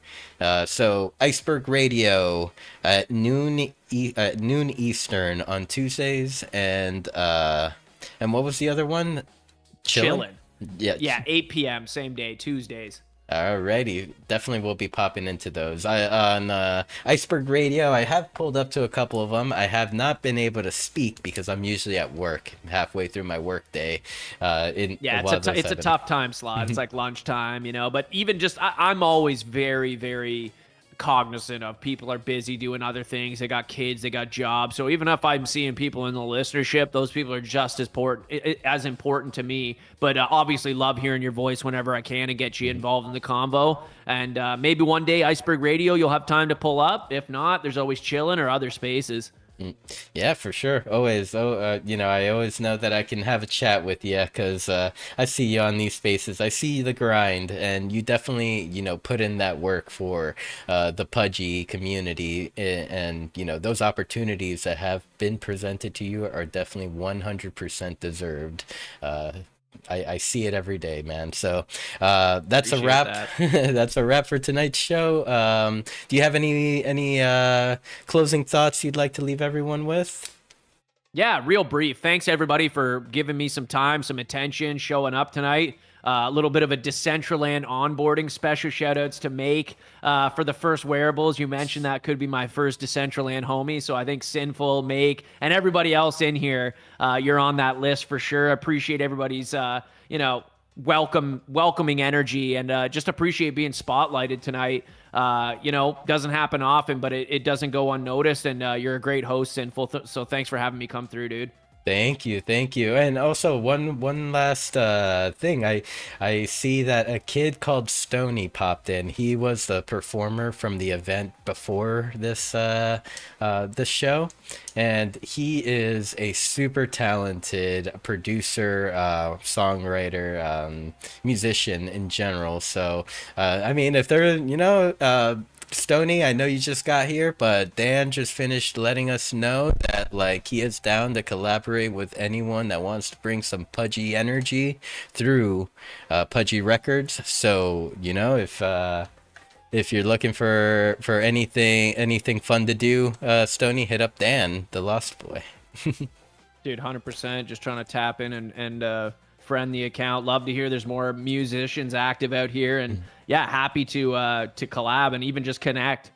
So Iceberg Radio at noon Eastern on Tuesdays, and what was the other one? Chillin'. Yeah. Yeah, 8 p.m. same day, Tuesdays. Alrighty, definitely will be popping into those. On Iceberg Radio, I have pulled up to a couple of them. I have not been able to speak because I'm usually at work, halfway through my work day. Yeah, it's a tough time slot. It's like lunchtime, But even just, I'm always very, very cognizant of people are busy doing other things. They got kids, they got jobs. So even if I'm seeing people in the listenership, those people are just as important to me. But obviously love hearing your voice whenever I can and get you involved in the convo. And maybe one day Iceberg Radio, you'll have time to pull up. If not, there's always Chillin' or other spaces. Yeah, for sure. Always. I always know that I can have a chat with you because I see you on these spaces. I see the grind, and you definitely, put in that work for the pudgy community, and those opportunities that have been presented to you are definitely 100% deserved. I see it every day, man. So that's a wrap. That's a wrap for tonight's show. Do you have any closing thoughts you'd like to leave everyone with? Yeah, real brief. Thanks everybody for giving me some time, some attention, showing up tonight. A little bit of a Decentraland onboarding. Special shout-outs to Make for the first wearables. You mentioned that could be my first Decentraland homie, so I think Sinful, Make, and everybody else in here, you're on that list for sure. I appreciate everybody's, welcoming energy, and just appreciate being spotlighted tonight. Doesn't happen often, but it doesn't go unnoticed, and you're a great host, Sinful, so thanks for having me come through, dude. Thank you. And also one last thing. I see that a kid called Stony popped in. He was the performer from the event before this show, and he is a super talented producer, songwriter, musician in general. So if they're Stony, I know you just got here, but Dan just finished letting us know that he is down to collaborate with anyone that wants to bring some pudgy energy through Pudgy Records. So if you're looking for anything fun to do, Stony, hit up Dan, the Lost Boy. Dude, 100%. Just trying to tap in and friend the account. Love to hear there's more musicians active out here, and happy to collab and even just connect.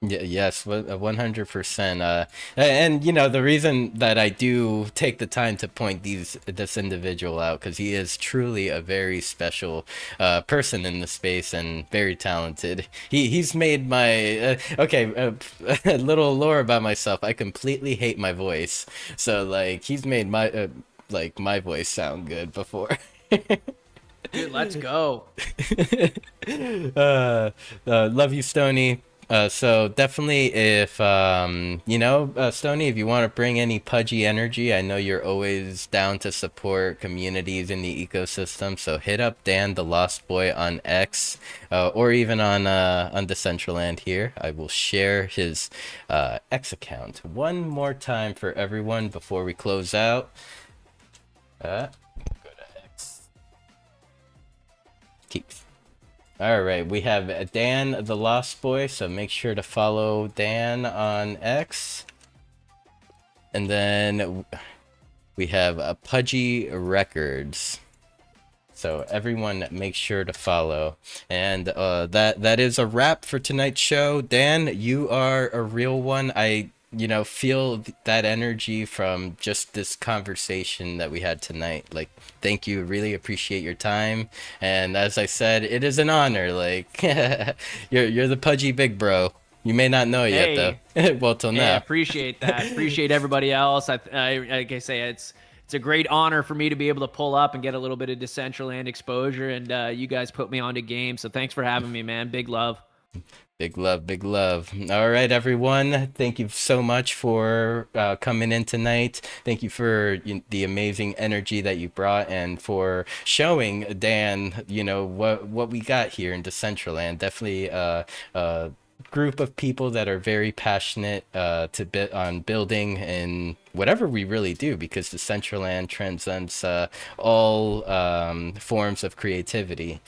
Yeah, yes, 100%. And the reason that I do take the time to point this individual out, because he is truly a very special person in the space and very talented. He's made my a little lore about myself. I completely hate my voice, so he's made my my voice sound good before. Dude, let's go. Love you, Stony. So definitely, if Stony, if you want to bring any pudgy energy, I know you're always down to support communities in the ecosystem. So hit up Dan the Lost Boy on X, or even on Decentraland here. I will share his X account one more time for everyone before we close out. Go to X. Keeps. All right, we have Dan the Lost Boy, so make sure to follow Dan on X. And then we have Pudgy Records. So everyone make sure to follow. And that is a wrap for tonight's show. Dan, you are a real one. I feel that energy from just this conversation that we had tonight. Thank you. Really appreciate your time. And as I said, it is an honor. You're the pudgy big bro. You may not know yet, though. Well, till now. Appreciate that. Appreciate everybody else. Like I say, it's a great honor for me to be able to pull up and get a little bit of Decentraland exposure. And you guys put me onto game. So thanks for having me, man. Big love. Big love, big love. All right, everyone. Thank you so much for coming in tonight. Thank you for the amazing energy that you brought and for showing Dan, what we got here in Decentraland. Definitely group of people that are very passionate on building and whatever we really do, because the Decentraland transcends all forms of creativity.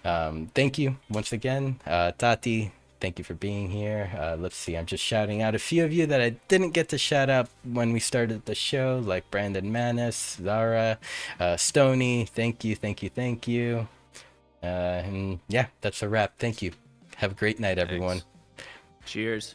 Thank you once again, Tati. Thank you for being here. Let's see, I'm just shouting out a few of you that I didn't get to shout out when we started the show, like Brandon Manis, Zara, Stony. Thank you, thank you, thank you. And yeah, that's a wrap. Thank you. Have a great night, everyone. Thanks. Cheers.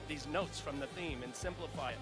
These notes from the theme and simplify it.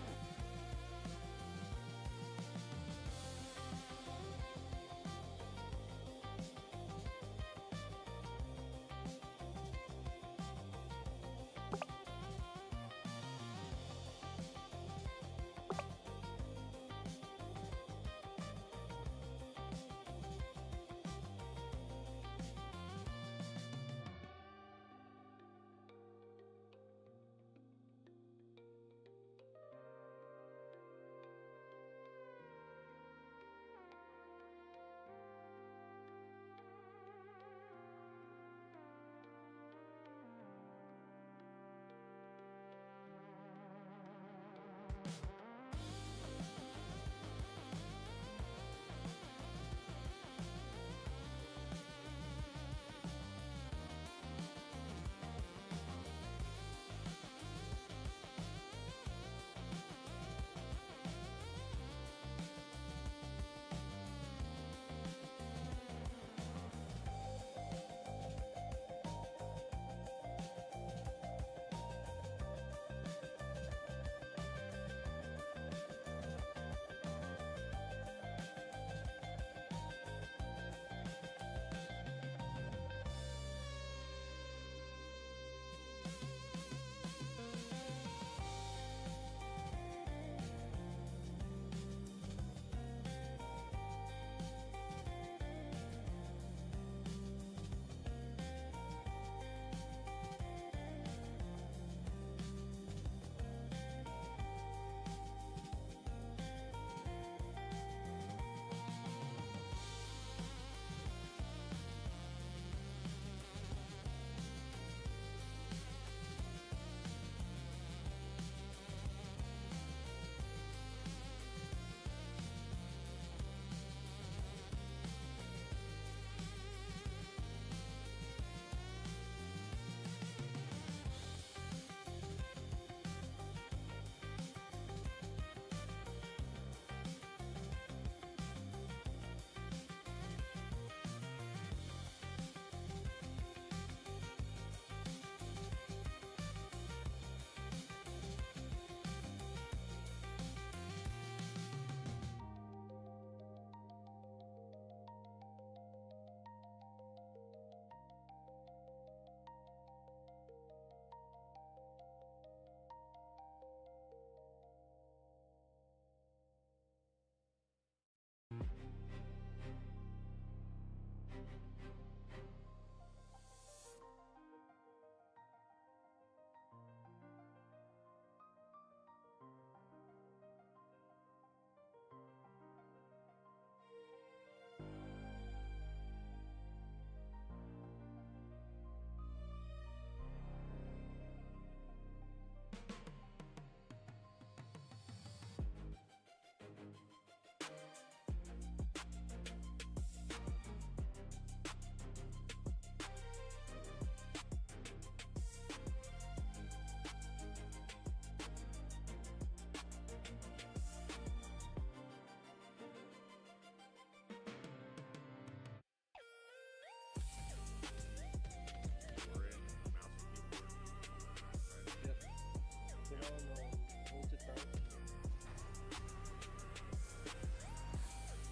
hold it tight.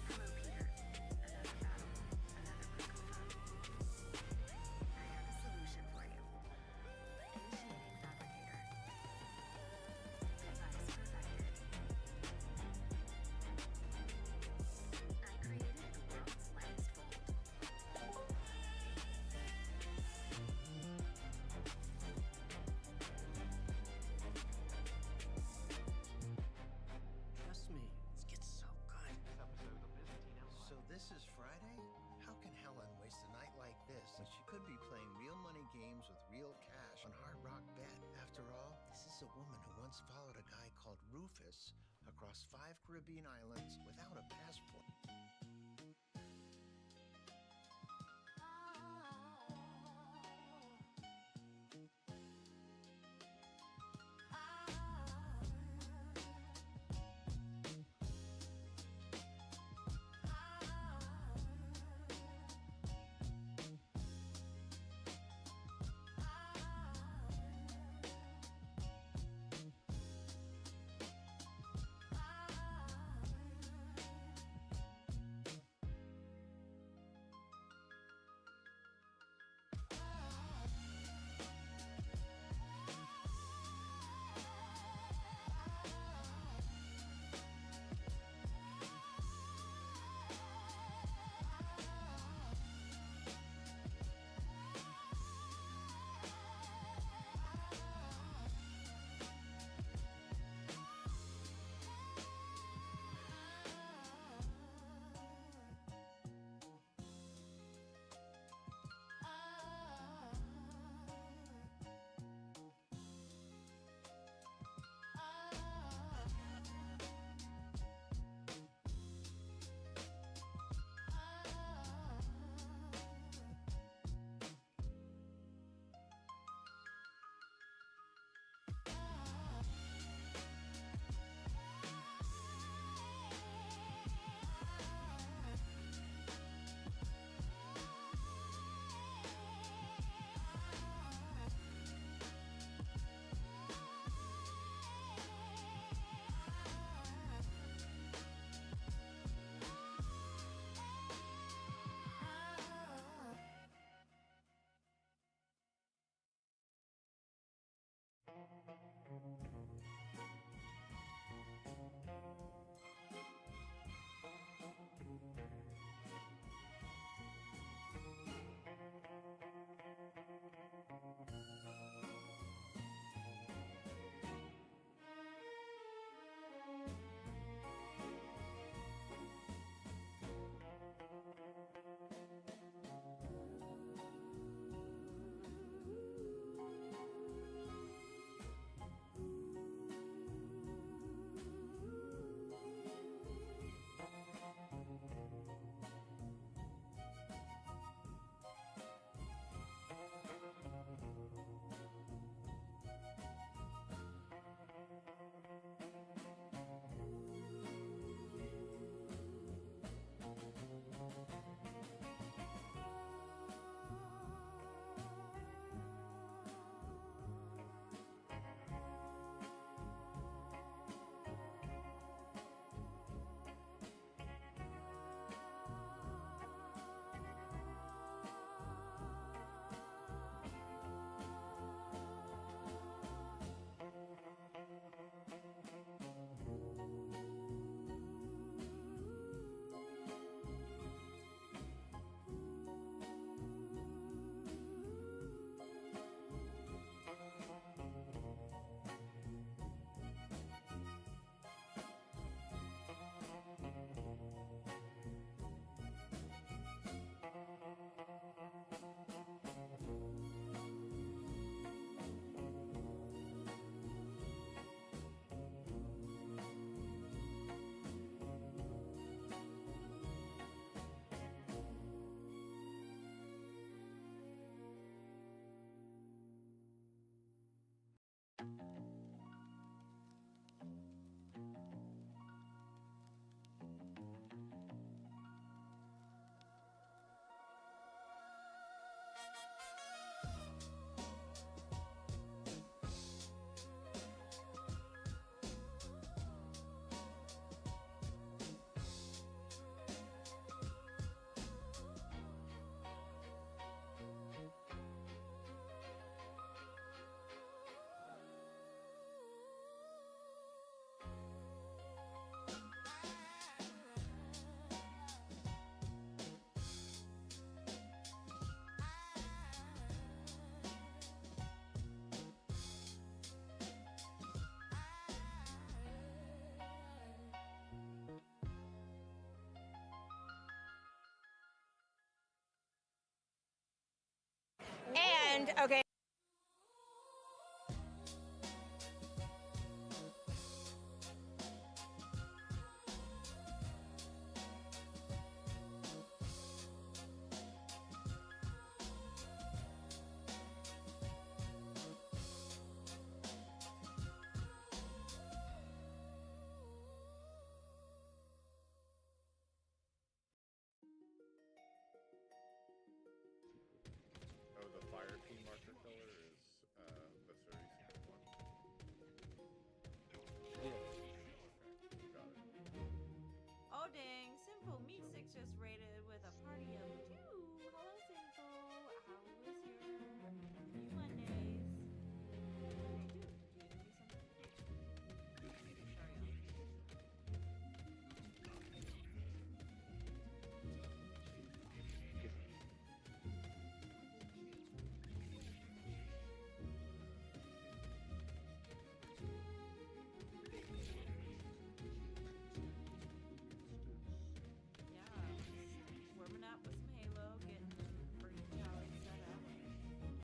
Hello, Peter. Another battle, another broken phone. I have a solution for you. Initiating fabricator. Device perfected. I created the world's lightest bolt. Trust me, this gets so good. So this is Friday? How can Helen waste a night like this when she could be playing real money games with real cash on Hard Rock Bet? After all, this is a woman who once followed a guy called Rufus across 5 Caribbean islands without a passport. Okay.